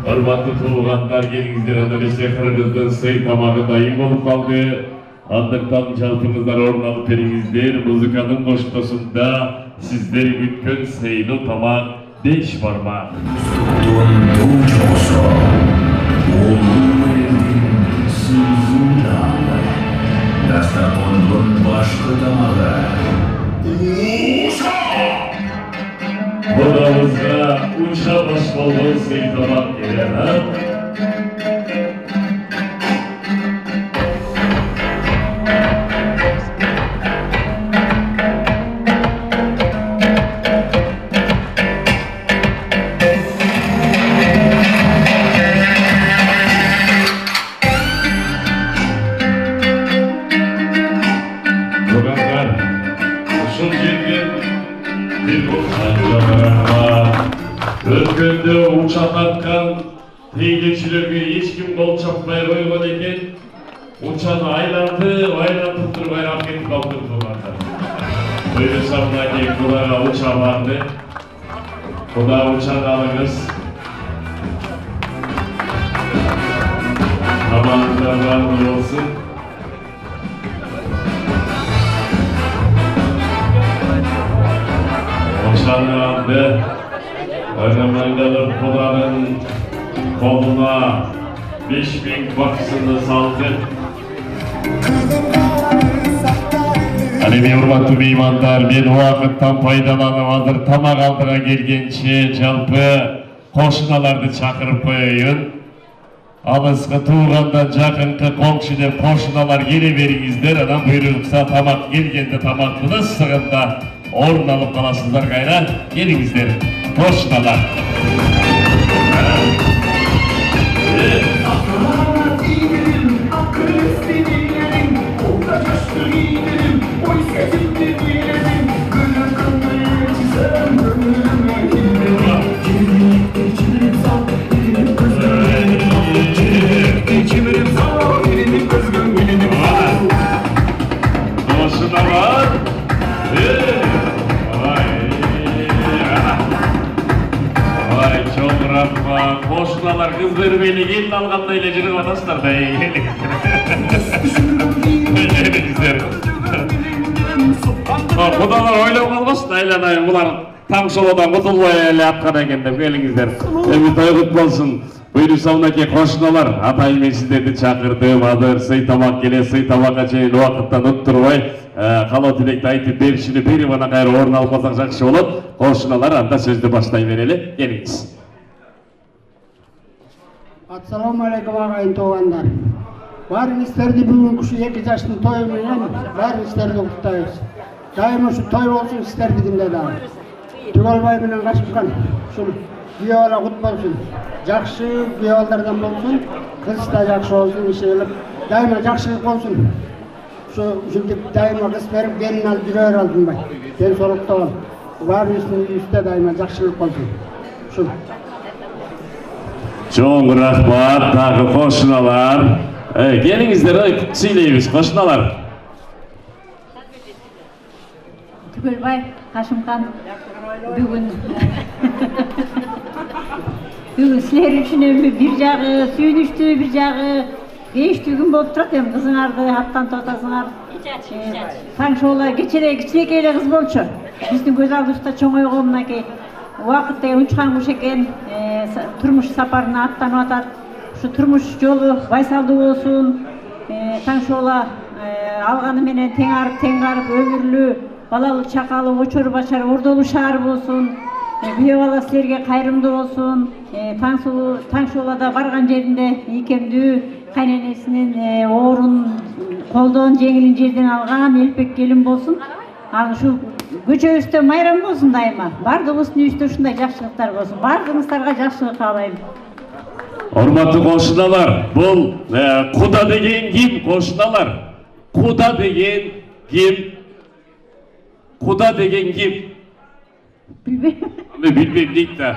Hormatlı tuğanlar gelingizler önerese Kırgız'dan sey tamamı dayım olup kaldı. Andırtan çaltımızdan orun alıp veringizler. Muzikanın koşmasında sizleri gütkün seyli tamak 5 parmak. Budağımızda uça baş bolu sey tamak gelen ha. Özgünde uçak atkan teylekçilerge hiç kim kol çapmaya koygan eken uçağını aylantıp durup ayrap ketip kaldırıp durmakta. Böyle sabına deyip Kudağa uçağı vardı. Kudağa uçağını alınız. Amanınızdan var olsun. nişanı aldı. Öğrenmenler Kudan'ın koluna 5000 bakısını saldı. Alevi hurmatlı meymanlar, men o vakittan faydalanıp hazır tamak aldığa gelgençe жалпы koşunalardı çakırıp koyayın. Alısqı tuğandan жақынқы komşu dep koşunalar gele beringizler, adam buyuruksa tamak gelgende tamakını sığında orun alıp kalasızlar gayra, gelingizler koşunalar. Koşunalar kız vermeyle gelin alğanda ile jirip atasızlar da Kudalar oylap kalmasın aylanayın, bular Tangsolo'dan kutulmaya ele atkan eken dep gelingizler. Emin toy kutlu olsun. Buyurun savunake koşunalar, atayım men sizlerdi çakırdım, adır sый tamak kele, sый tabakka чейин убакыттан уттурбай, калоо тилекти айтып беришини берип ана кайра орун алып калсак жакшы болот. Koşunalar, анда сөздү баштай берели, келиңиz. Assalamu alaikum ağayın toğanlar. Barınızlardı bugün şu 2 yaşlı toy menен barınızlardı kutlayız. Daima şu toy olsun isterdi günde daha. Tügalbay menен Kaşımkan şu biyola kutlu olsun. Jakşı biyolardan olsun, kız da jakşı olsun inşallah. Daima jakşılık olsun. Şu daima kız verip gelin al birer aldım bay. Ben sorukta ol. Barınızın üstte daima jakşılık olsun. Şu. Çok rahmat, takı koşunalar. Gelingizler, söyleyiniz koşunalar. Tügülbay, Kaşımkan, bugün sizler üçün bir jağı sүйүнүчтүү, bir jağı кейиштүү күн болуп турат эми кызыңарды аттан тотасыңар. Таңшоола кичинекей эле кыз болчу. Биздин көз алдыбызда чоңойгон мынакей убакыт деген учкан куш экен, турмуш сапарына аттанып атат. Ушу турмуш жолу байсалдуу болсун, Таңшоола алганы менен тең арып, өмүрлүү, балалуу чакалуу, очор бачар, ордолуу шаар болсун. Бие бала силерге кайрымдуу болсун. Таңшоолада барган жеринде ийкемдүү кайненесинин орун колдон жеңилин жерден алган элпек келин болсун. Анан ушул көчөбүздө майрам болсун дайыма. Бардыгыбыздын үйүбүздө ушундай жакшылыктар болсун. Бардыгыңыздарга жакшылык каалайм. Hormatly koşunalar, bul Kuda degen kim koşunalar? Kuda degen kim? Kuda degen kim? Bilmem deyip de.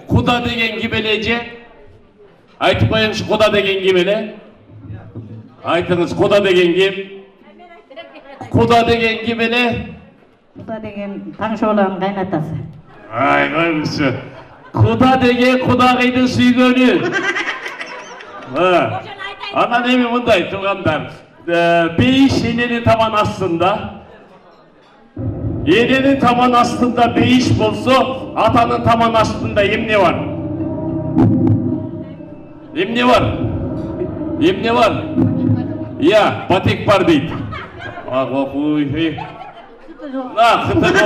Kuda degen kim elece? Aytıp koyunuz Kuda degen kim ele? Aytınız Kuda degen kim? Kuda degen kim ele? Kuda degen Tаңшооланын kaynatası. Ay koymuşu. Kuda degen Kudagıydın süygönü. Anan emin bunday tuğanlar. Beyiş enenin taban aslında. Enenin taban aslında beyiş bolsa, atanın taban aslında emne var. Emne var. Emne var. Ya, batek var deydi. Kıtığı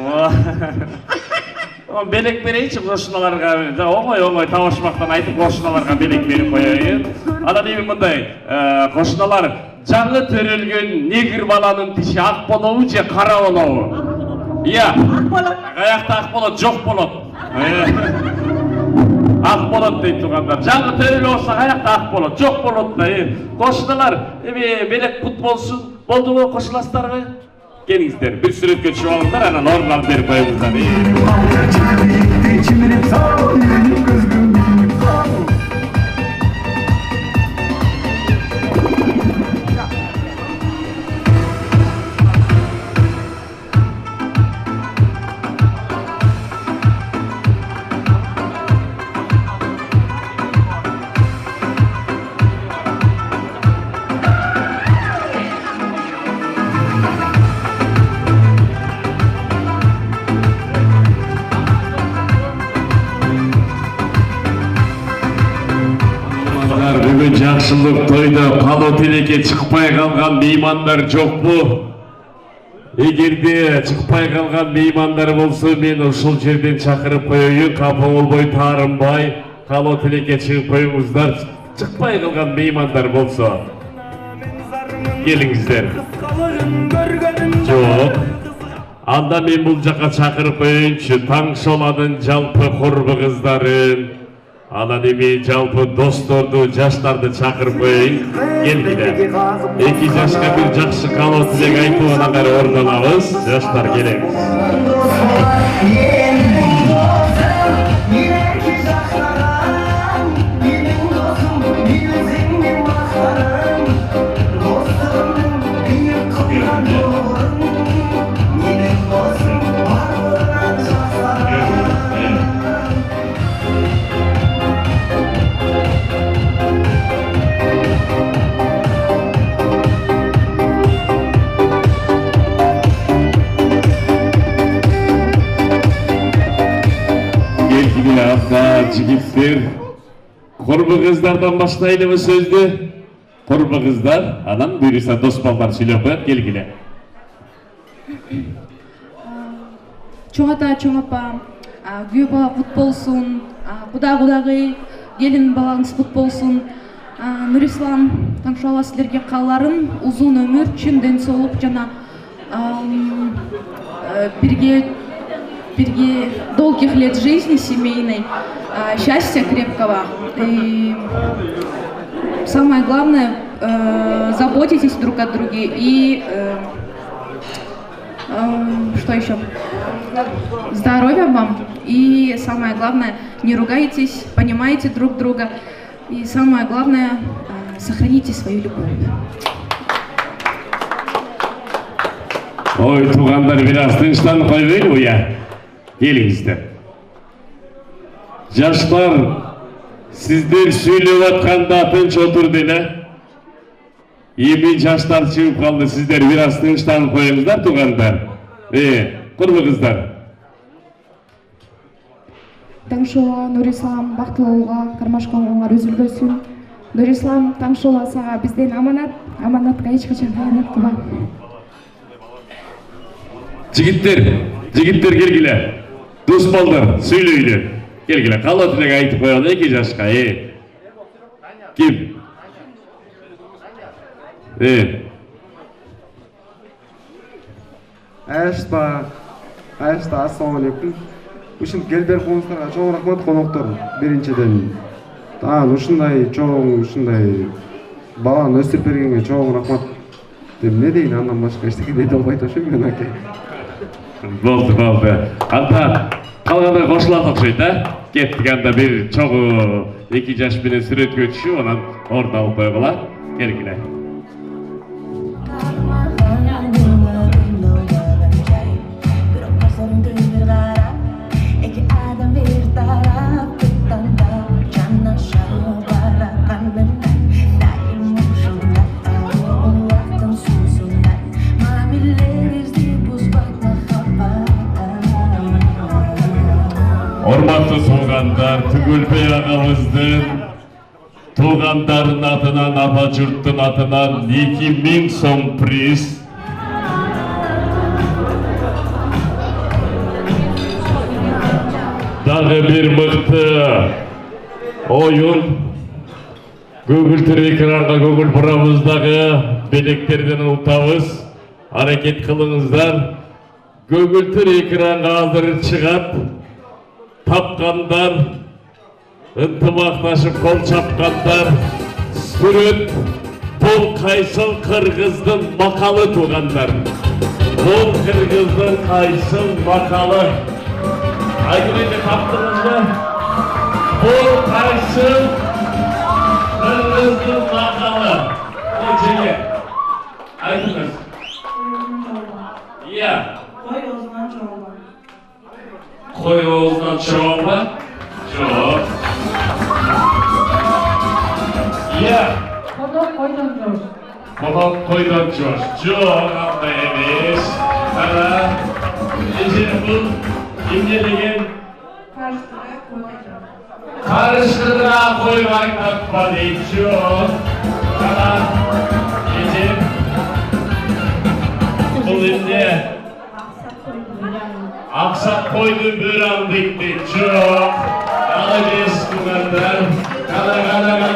var. Belek bereyinçi koşunalarga, oңой табашмактан айтып koşunalarga belek berip koyayın. Adan emin bunday, koşunalar жаңы төрөлгөн негир баланын тиши ак болобу же кара болобу? Iya, каякта ак болот, жок болот. Ак болот дейт тургандар. Жаңы төрөлүп болсо каякта ак болот, жок болот да. Koşunalar, белек кут болсун. Болдубу кошуласыздарбы? Келиңиздер, bir сүрөткө чыгып алыңдар, анан орундарып берип коюңуздар. Бүгүн жакшылык тойдо калуу тилекке чыкпай калган меймандар жокпу? Эгерде чыкпай калган меймандар болсо мен ушул жерден чакырып коеюн, капа болбой таарынбай калуу тилекке чыгып коюңуздар. Чыкпай калган меймандар болсо келиңиздер. Жок. Анда мен бул жака чакырып коеюнчу Таңшоланын жалпы курбу кыздарын, анан эми жалпы досторду, жаштарды чакырып коеюн. Келгиле. 2 жашка бир жакшы калуу тилек айтып анан бери орун алабыз. Жаштар келебиз. Жигиттер, курбу кыздардан баштайлыбы сөздү? Курбу кыздар, анан буюрса дос балдар сүйлөп коет, келгиле. Чоң ата, чоң апа, күйөө бала кут болсун, кудагый, келин балаңыз кут болсун. Нурислам, Таңшола силерге кааларым, узун өмүр, чын ден соолук жана бирге долгих лет жизни семейной, счастья крепкого. И самое главное, заботитесь друг о друге. И что еще? Здоровья вам. И самое главное, не ругайтесь, понимайте друг друга. И самое главное, сохраните свою любовь. Ой, тугандар, biraz тынчтанып койбойлубу я? Келиңиздер. Жаштар, сиздер сүйлөп атканда тынч отурду эле. Эми жаштар чыгып калды, сиздер biraz тынчтанып коюңуздар, тугандар. Курбу кыздар. Таңшола, Нурислам, бактылууга, кармашкоңуңар үзүлбөсүн. Нурислам, Таңшола сага бизден аманат, аманатка эч качан кыянат кылба. Жигиттер келгиле. Дос балдар, сүйлөйлү. Келгиле, калуу тилек айтып коелу 2 жашка. Ким? Ашта, ассаламу алейкум. Ушинтип келип берип коюңуздарга чоң рахмат, коноктор. Биринчиден, ушундай чоң, ушундай баланы өстүрүп бергенге чоң рахмат. Эмне дейин, андан башка эчтеке дей албайт ошо мен аке. Болду. Анда калгандай кошулат окшойт, Кеттик, анда бир чогуу 2 жаш менен сүрөткө түшүп, анан орун алып койгула. Келгиле. Hormatlı tuğanlar, Tügülbey ağamыздың tuğanların atынан, apa jurттun atынан 2000 сом приз. Дағы bir мықты ойын. Көгілтір экранға көгіл бұрамыздағы белектерден ұлтауыз. Hareket қылыңыздар. Көгілтір экранға азыр шығат. Tapkanlar, ынтымақташып қол чапқандар, сүрет, бұл қайсыл қырғыздың мақалы туғандар. Бұл қырғыздың қайсыл мақалы. Айтып таптыңызды? Бұл қайсыл қырғыздың мақалы. Нечеге? Айтыңыз. Иә. Қой оғызынан чоң ба? Жоқ. Иә. Қодок қойдан жош. Қодок қойдан жош. Жоқ, андай емес. Қара. Ежен бұл кімде деген? Karıştırdıra koy kaynatma değişiyor. Kalan gecim. Bu indi. Aksak koydu bir an dikti çok. Alacağız bunlardan. Kala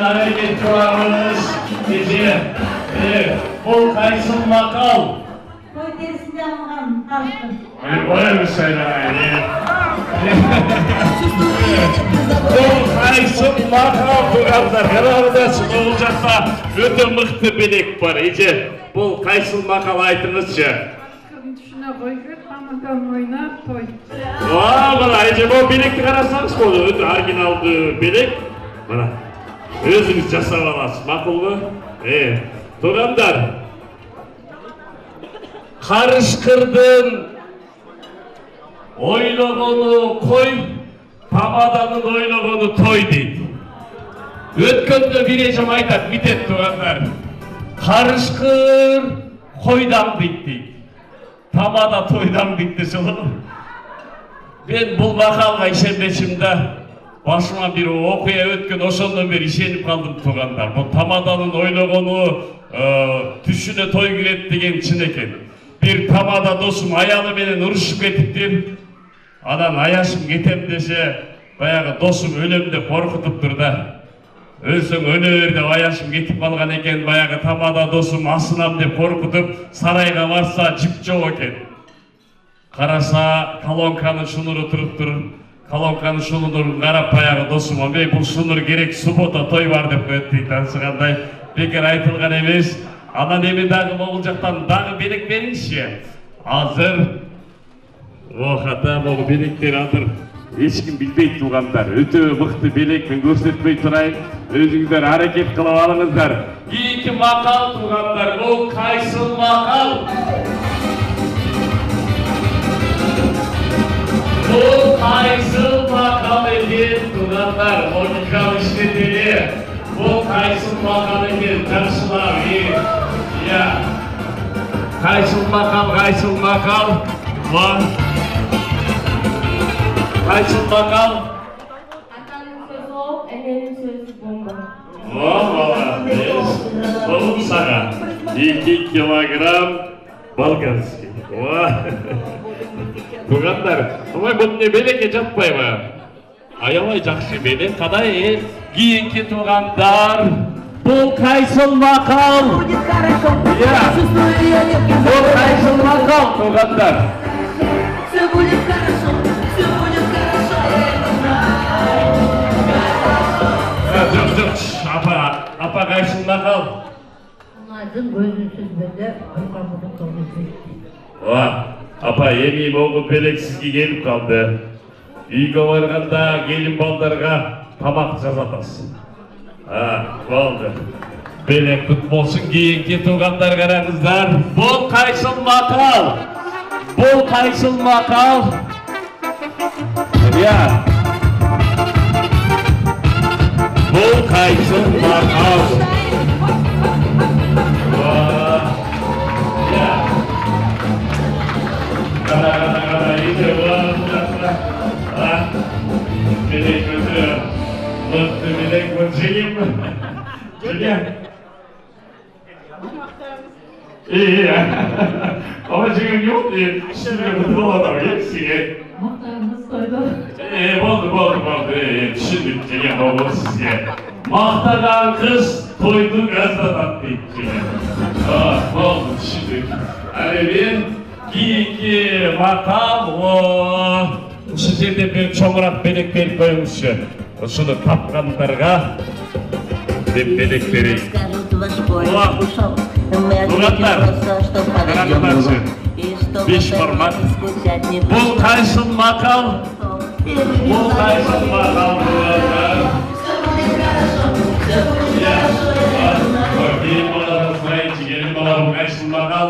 hareket kurarız. Gece. Bol kaysın makal. Koy derisinden alın. Öyle mi söylemeyin? Bol kaysın makal tuğanlar. Herhalde olacaksa öte mıhtı bilek var. İyice bol kaysın makal aytınızca. Şuna koy, kamakan oynar, toy. Bana iyice bu bilekti karasanız oldu. Öte orijinaldı bilek. Bana özünüz jasap alasız. Makul mu? Tuğanlar. Karışkırdın. Oylogonu koy. Tamadanın oylogonu toy deydi. Ötkönde bir ecem aytat bitet tuğanlar. Karışkır koydan bitti. Tamada toydan bitti sulu. Ben bu makalga işembeçimde başıma bir okuya ötkön oşondan beri işenip kaldım tuğanlar. Bu tamadanın oylogonu tüşüne toy giret degen çin eken. Bir tamada dostum ayalı menen uruşup ketiptir. Adan ayaşım ketem dese bayağı dostum ölümde korkutup da. Ölsün ölür de ayaşım ketip kalgan eken bayağı tamada dostum asınam dep korkutup sarayga varsa jip jok eken. Karasa kalonkanın şunuru turup durur. Kalonkanın şunuru karap bayağı dostum ama bu şunur gerek subota toy var dep öttü tansıgандай bekar aytılgan emes. Anan emin dağı boğulacaktan dağı belek verinşe. Hazır. O hata bu belekleri hazır. Hiç kim bilbeyt tuğanlar. Öte mıhtı belek ben göstertmey turayım. Özünüzler hareket kılıp alыңыздар. İki makal tuğanlar. Bu kaysın makal. Bu kaysın makal edin tuğanlar. Logikal işleteli. Bu kaysın makal edin. Karşılar ya. Kaysın makal. Var. Kaysın makal. Atanın sözü ol, ellerin sözü bomba. Valla, solum sana. 2 kilogram balkanski. Tuğanlar, ama bu ne beleke жатпай mı? Ayamay жақсы belek, kaday giyinki tuğanlar. Bu kaysın makal. Ya. Bu kaysın makal tuğanlar. Yok, apa kaysın makal. Onlardan gözünsüz böyle kırkamını kavuştu. Apa yemeğim oğlu beleksizge gelip kaldı. Үйге барганда келин балдарга тамак жасатасың. Болду. Белек кут болсун кийинки туугандар караңыздар. Бул кайсыл макал? Бул кайсыл макал? Я. Бул кайсыл макал? Я. Кара, иде бар. Bilek götürüyor. Mutlu bilek götüreyim mi? Gel. İyi ya. Ama şimdi yok diye. Şimdi mutlu adam hepsini. Muhtarımız koydu. Oldu. Şimdi gel oğlum size. Mahtadan kız toydu gazdan bitti. Oldu şimdi. Hani ben giyiki makam o. Sizlerden bir çoğurak belek verip koymuşsun. Şunu tapkanlarga belek vereyim. Tuğanlar, karanlıklarsa 5 parmak. Bu kaysın makal. Bu kaysın makal tuğanlar. Gelin balarım sayıcı, gelin balarım kaysın makal.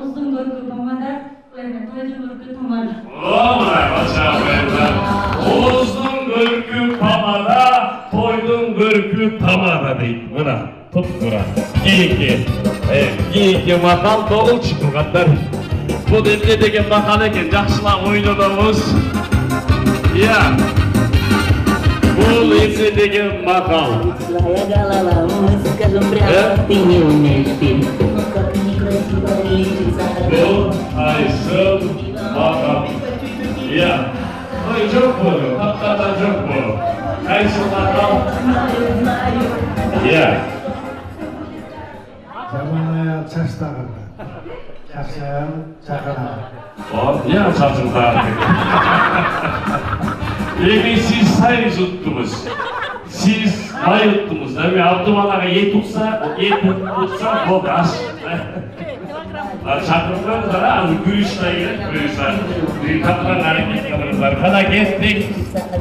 Uzun görgü tomada, toycu görgü tomada. Oğuzun görkü pamada, toydun görkü tamada deyip buna, tut buna. Giyinki makal dolu çıkırganlar. Bu demde degen makal eken, жақсылап oynadığımız. Ya, bu Ушул эмне деген макал? Бул кайсыл макал? Иә. Ой, жоқ бу, таптада жоқ бу. Кайсыл макал? Иә. Жаман чаштагы. Чашаям, чакана. Иә, чачыңдар. Эми сиз сай жуттуңуз. Сиз май уттуңуз. Эми Абдумалага эт утса, болду аш. Чакырыңдар, азыр күрүштай керек, күрүштай. Тапкан аракет кылыңдар. Кана кеттик.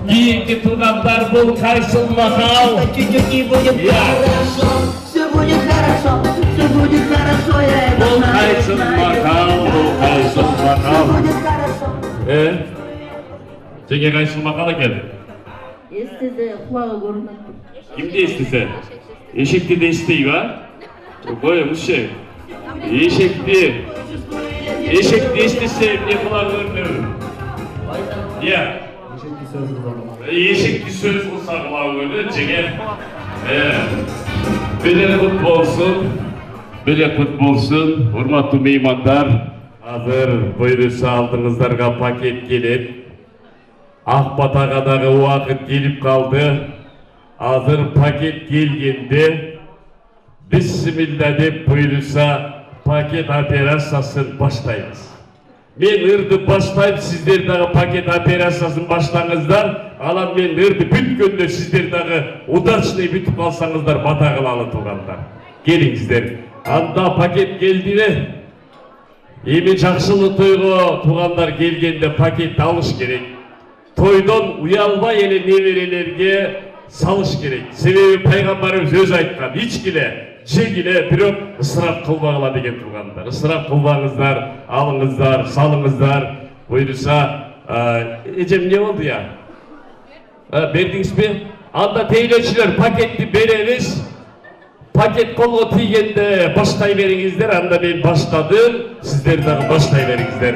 Кийинки туугандар бул кайсыл макал? Все будет хорошо, все будет хорошо, Бул кайсыл макал, бул кайсыл макал. Сенге кайсыл макал экен? Эстесе, кулагы көрүнөт. Кимди эстесе? Эшекти да эстейби, а? Кой, мушек. Эшекти эстесе эмне кулагы көрүнөт? Иә. Эшекти сөз кылса кулагы көрүнөт, жеңе. Белек кут болсун, урматтуу меймандар. Азыр буйруса алдыңыздарга пакет келет. Ак батага дагы убакыт келип калды. Азыр пакет келгенде бисмилла деп буйруса пакет операциясын баштайбыз. Мен ырды баштайм, сиздер дагы пакет операциясын баштаңыздар. Анан мен ырды бүткөндө сиздер дагы удачный бүтүп калсаңыздар, бата кылалы туугандар. Келиңиздер. Анда пакет келди. Эми жакшылык тойго туугандар келгенде пакет алыш керек. Тойдон уялбай эле неберелерге салыш керек. Себеби пайгамбарыбыз өзү айткан, ичкиле, жегиле, бирок ысырап кылбагыла деген туугандар. Ысырап кылбаңыздар, алыңыздар, салыңыздар. Буйруса, эжем не болду я? Бердиңизби? Анда тейлөөчүлөр пакетти беребиз. Paket kolga tiygende başlay veringizler, anda ben başladım, sizler de başlay veringizler.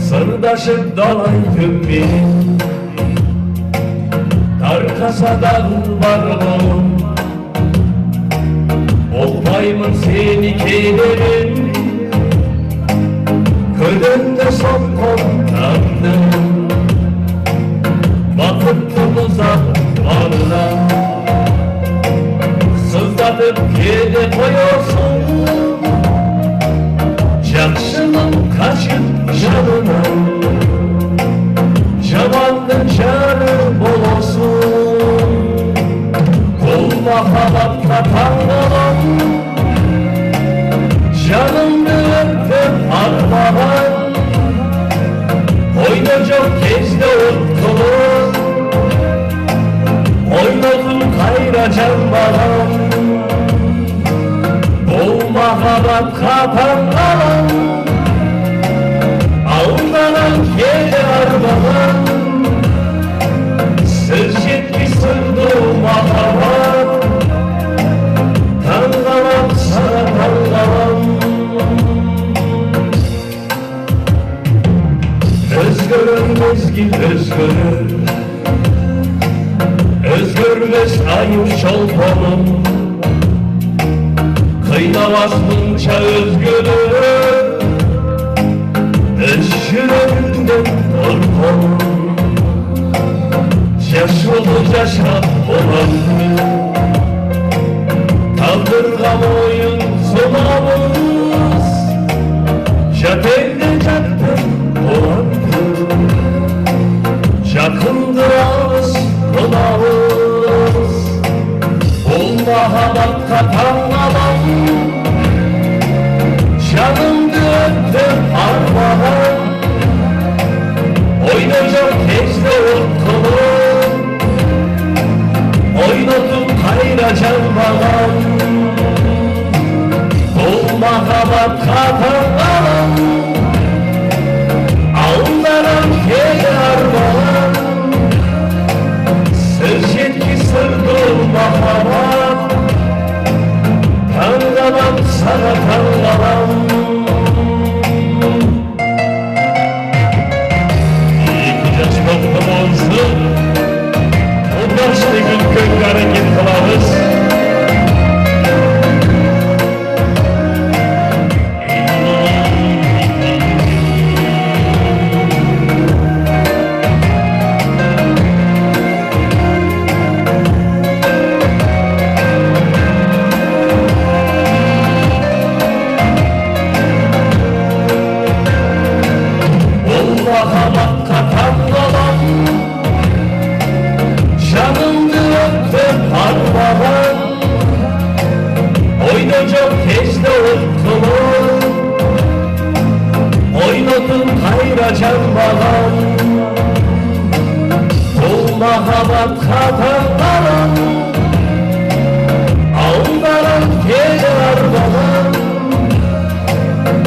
Sırdaşım dalaydım benim, Tarkasadan varım, olmayımın seni keylerim, Kölünde son kontandım, Vakıttımıza varla, Sızlatıp kede koyuyorsun, Jakşılım kaçıp canına, Camanın canı bol olsun, Kul mahabatla tanrılan, Canımı öptüm armağan, Oynayacak kezde unutulur, Oynadım kayracan balam, Kul mahabat kapan kalan, Ağlanan kedi armağan, Söz yetmiş sırdım mahabat, Tangalan sana tangalan, Özgürün mezgin özgürür, Özgürmez ayıp şolpanım, Kıynamaz bunca özgürür, Özgürlüğünden korkun, Yaş olur yaşa olandı, Kaldırgam oyun sonamız, Jatelde cattın olandı, Yakındır ağız konağız, Olmahamak katanmadan, Canımdı öptüm armağan, Oynayacak kezde unutulur, Oynadım kayracan bağam, mahabbatga tangalan Aldaran kelar balan Sır jetki sırdır mahabbat Tangalan sana tangalan İki yaş baktım olsun O başta gün köklerin git kılavuz Can balan Kul mahabat katangalan Aldaran kelar balan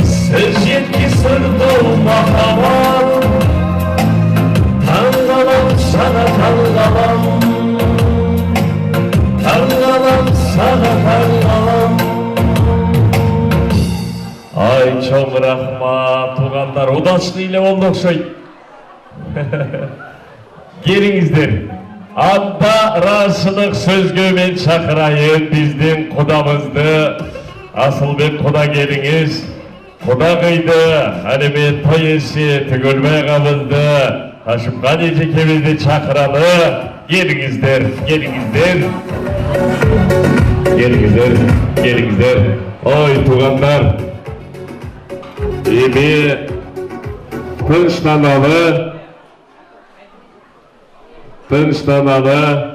Söz yetki sır dol mahabat Tangalan sana tangalan Tangalan sana tangalan Ay çok rahmat tuğanlar udaşlı ile olduk şey. Gelingizler. Anda razılık sözgümen çakırayın bizden kudamızdı. Asılbek kuda geliniz. Kuda kıydı. Halime toyesi tügülmeye kabızdı. Haşımkan ecekemizde çakıralı. Gelingizler. Gelingizler. Gelingizler. Gelingizler. Oy tuğanlar. Bir tınçlanalı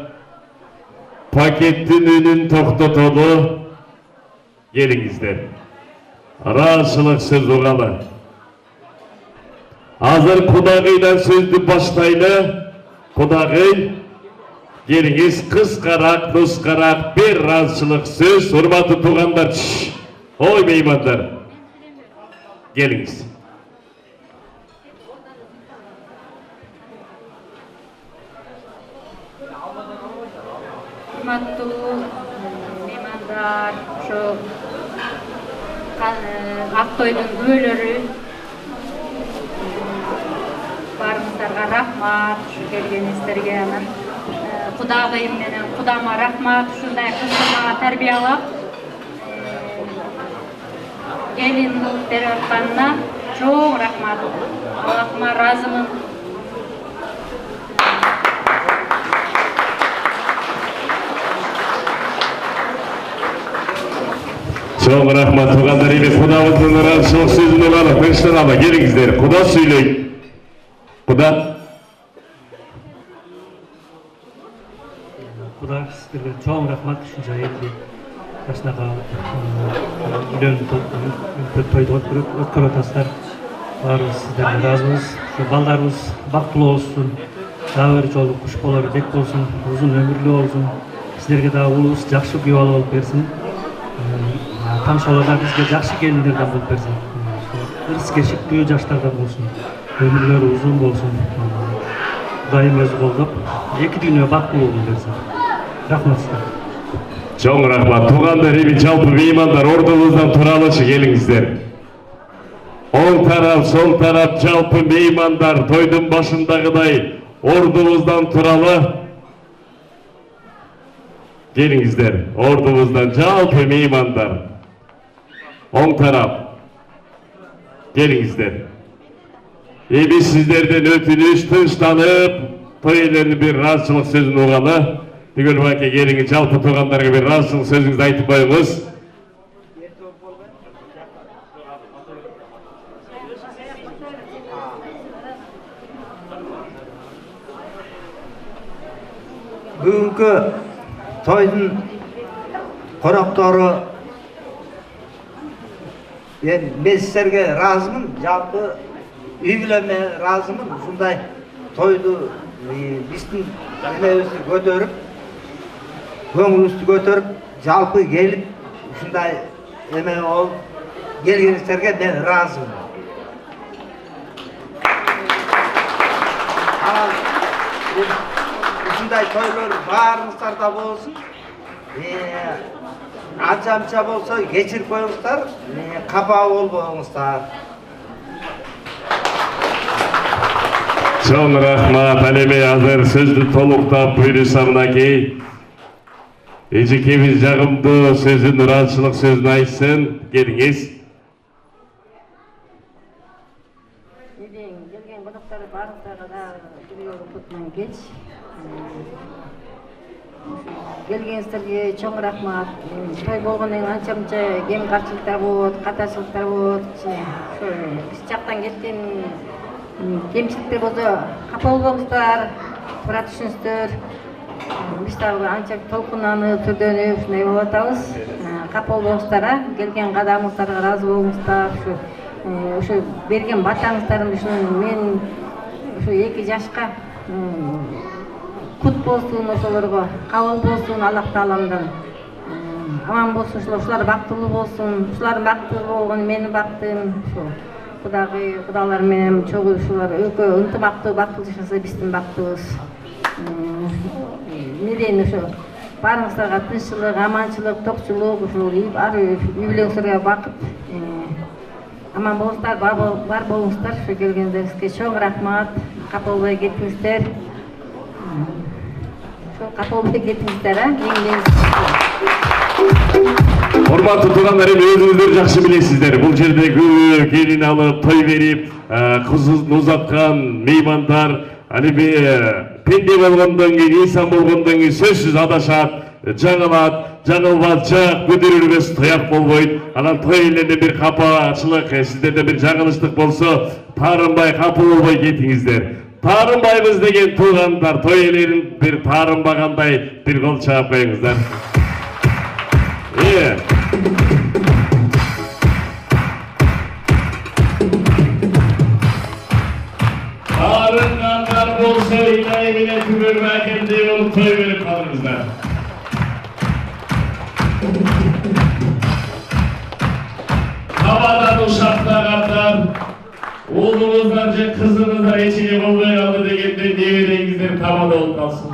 paketin önün toxtatolu gelingizler. Razılık söz uğalı. Hazır kudağıyla sözdü başlaylı. Kudağıy geliniz kıskarak, nuskarak bir razılık söz. Hurmatlı tuğanlar. Oy meymanlar. Geliniz. Hurmatlı mehmanlar, şu Aktoy'dun üyeleri barımızlarga rahmat, şu gelgenizlerge Kudağıyım menen kudama rahmat, şunday kızıma terbiyalap gelin terörkanına çok rahmat. Allah'ıma razımın. Çok rahmat tuğanlar ile kudamızın razılık sözünü alalım. Tınçlanalım. Gelingizler. Kuda söyleyin. Kuda. Kuda sizlerge çok rahmat. Şunca etli. Başnaqa үйлөнүп тойду өткөрүп атасыздар. Баарыбыз сиздерге ыраазыбыз. Ушу балдарыбыз бактылуу болсун, дагы бир жолу куш болору бек болсун, узун өмүрлүү болсун. Сиздерге дагы уулубуз жакшы күйөө бала болуп берсин. Тамшаларда бизге жакшы келиндерден болуп берсин. Ырыс кешиктүү жаштардан болсун. Өмүрлөрү узун болсун. Кудайым өзү колдоп, эки дүйнө бактылуу болуп берсин. Рахмат сиздерге. Çok rahmat. Tuğanlar evi çalpı meymanlar ordumuzdan turalışı gelingizler. On taraf, son taraf çalpı meymanlar toydun başındagıday ordumuzdan turalı gelingizler. Ordumuzdan çalpı meymanlar. On taraf gelingizler. Biz sizlerden ötünüz tınçlanıp toylarını bir razılık sözünü uğalı. Tügül baki gelini çalpı tuğanlarga bir razılık sözünüzü aytıp koyunuz. Бүгүнкү тойдун коноктору мен сиздерге ыраазымын, жалпы үй бүлөмө ыраазымын. Ушундай тойду биздин эмебизди көтөрүп, көңүлүбүздү көтөрүп, жалпы келип ушундай эме болуп келгениңиздерге мен ыраазымын. Ушундай тойлор баарыңыздарда болсун. Анча болсо кечирип коюңуздар, капа болбоңуздар. Чоң рахмат. Алеме азыр сөздү толуктап буйрусам мынакей. Эжекебиз жагымдуу сөзүн, ыраазычылык сөзүн айтсын. Келиңиз. Келген коноктор барлыктарга да көптөн кеч. Келгениңиздерге чоң рахмат. Той болгондон кийин анча-мынча кем карчылыктар болот, катачылыктар болот. Биз жактан кеткен кемчиликтер болсо капа болбоңуздар, туура түшүнүңүздөр. Биз дагы анча толкунанып, түрдөнүп, ушундай болуп атабыз. Капа болбоңуздар, келген кадамыңыздарга ыраазы болуңуздар. Ушу берген батаңыздардын үчүн мен ушу 2 жашка кут болсун, ошолорго кабыл болсун Аллах Тааламдан. Аман болсун, ушулар бактылуу болсун. Ушулардын бактылуу болгону менин бактым. Кудалар менен чогуу ушулар экөө ынтымактуу бактылуу жашаса биздин бактыбыз. Меден ушу баарыңыздарга тынччылык, аманчылык, токчулук, ушул ар үй-бүлөңүздарга бакыт. Аман болуңуздар, бар болуңуздар. Ушу келгендерибизге чоң рахмат. Капа болбой кетиңиздер. Капа болбой кетиңиздер, Урматтуу туугандар, эми өзүңүздөр жакшы билесиздер. Бул жерде көп келин алып, той берип, кызын узаткан меймандар, алеби пенде болгондон кийин, инсан болгондон кийин сөзсүз адашат, жаңылат, жаңылбас жак көтөрүлбөс тояк болбойт. Анан той элерде бир капачылык, сиздерде бир жаңылыштык болсо, таарынбай капа болбой кетиңиздер. Таарынбайбыз деген туугандар, той элерин бир таарынбагандай бир кол чаап коюңуздар. Таарынгандар болсо, илай менен күбөлгө акемдей болуп той берип калыңыздар. Кабадан ушактагандар, уулуңуздар же кызыңыздар эчине болбой калды дегенде небереңиздер кабада болуп калсын.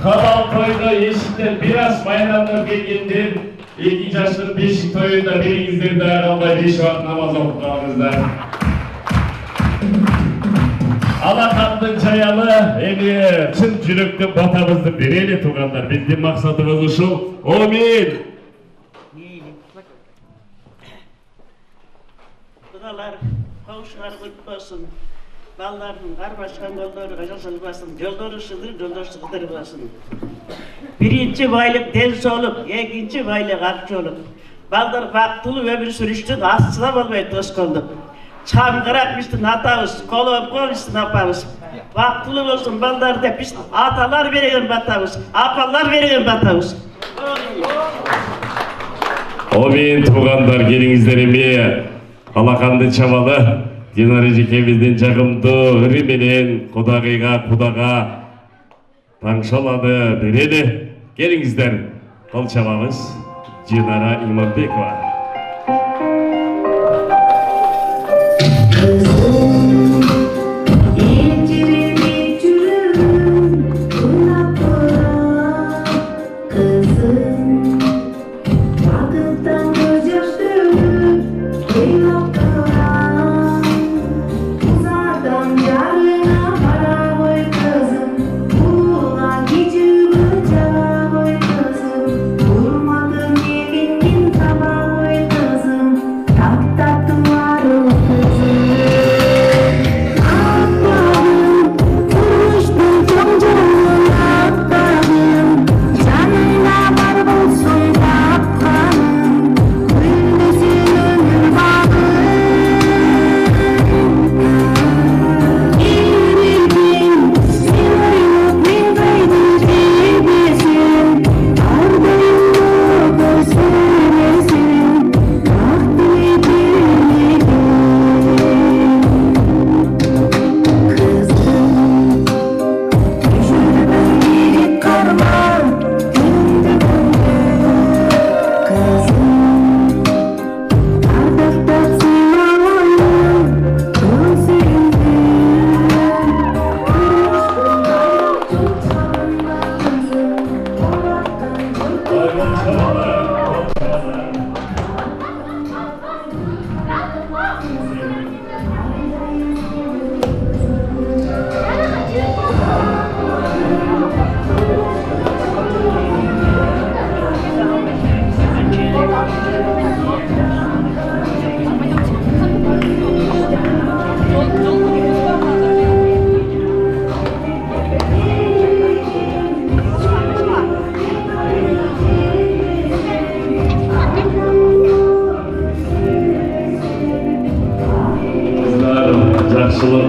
Халал тойда эшиктен бир аз байрамдап келгендер 2 жаштын бешик тоюнда бириңиздер да калбай 5 убакыт намаз окуп калыңыздар. Алакандын жаялы, эми чын жүрөктөн батабызды берели туугандар. Биздин максатыбыз ушул. Амин. Кудалар кабышыңар өтпөсүн. Баллардын карбашкан жолдору жасалбасын, жолдору шыдыр, жолдошту кыдырбасын. Биринчи байлык ден соолук, экинчи байлык акчолук. Балдар бактылуу өмүр сүрүштүн астына болбой тоскондук. Чаңгырак биздин атабыз, колопко биздин апабыз. Бактылуу болсун балдар деп биз аталар берген батабыз, апалар берген батабыз. Амин туугандар, келиңиздер эми алаканды чабалы. Динар эжекебиздин жагымдуу ыры менен кудага таңшалады берели. Келиңиздер, кол чабабыз. Динара Иманбекова.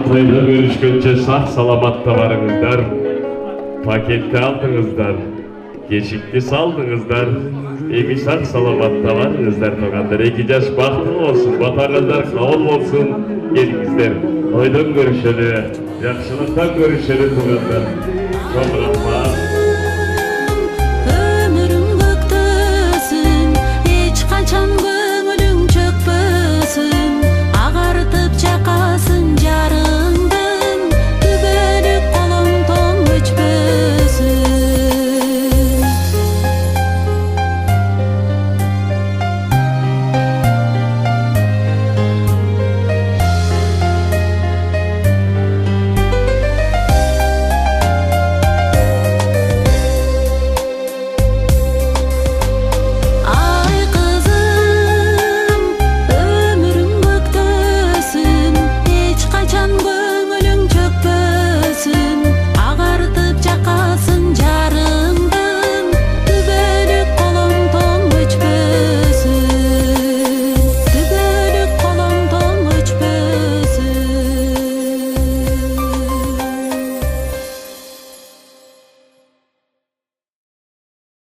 toyda görüşkönçe sağ salamatla barыңızдар. Paketті алдыңыздар, кешікті салдыңыздар, эми сак саламатта барыңыздар тугандар. 2 жаш бактылуу болсун, батаңыздар кабыл болсун. Келиңиздер, тойдон көрүшөлү, жакшылыктан көрүшөлү тугандар. Чоң рахмат.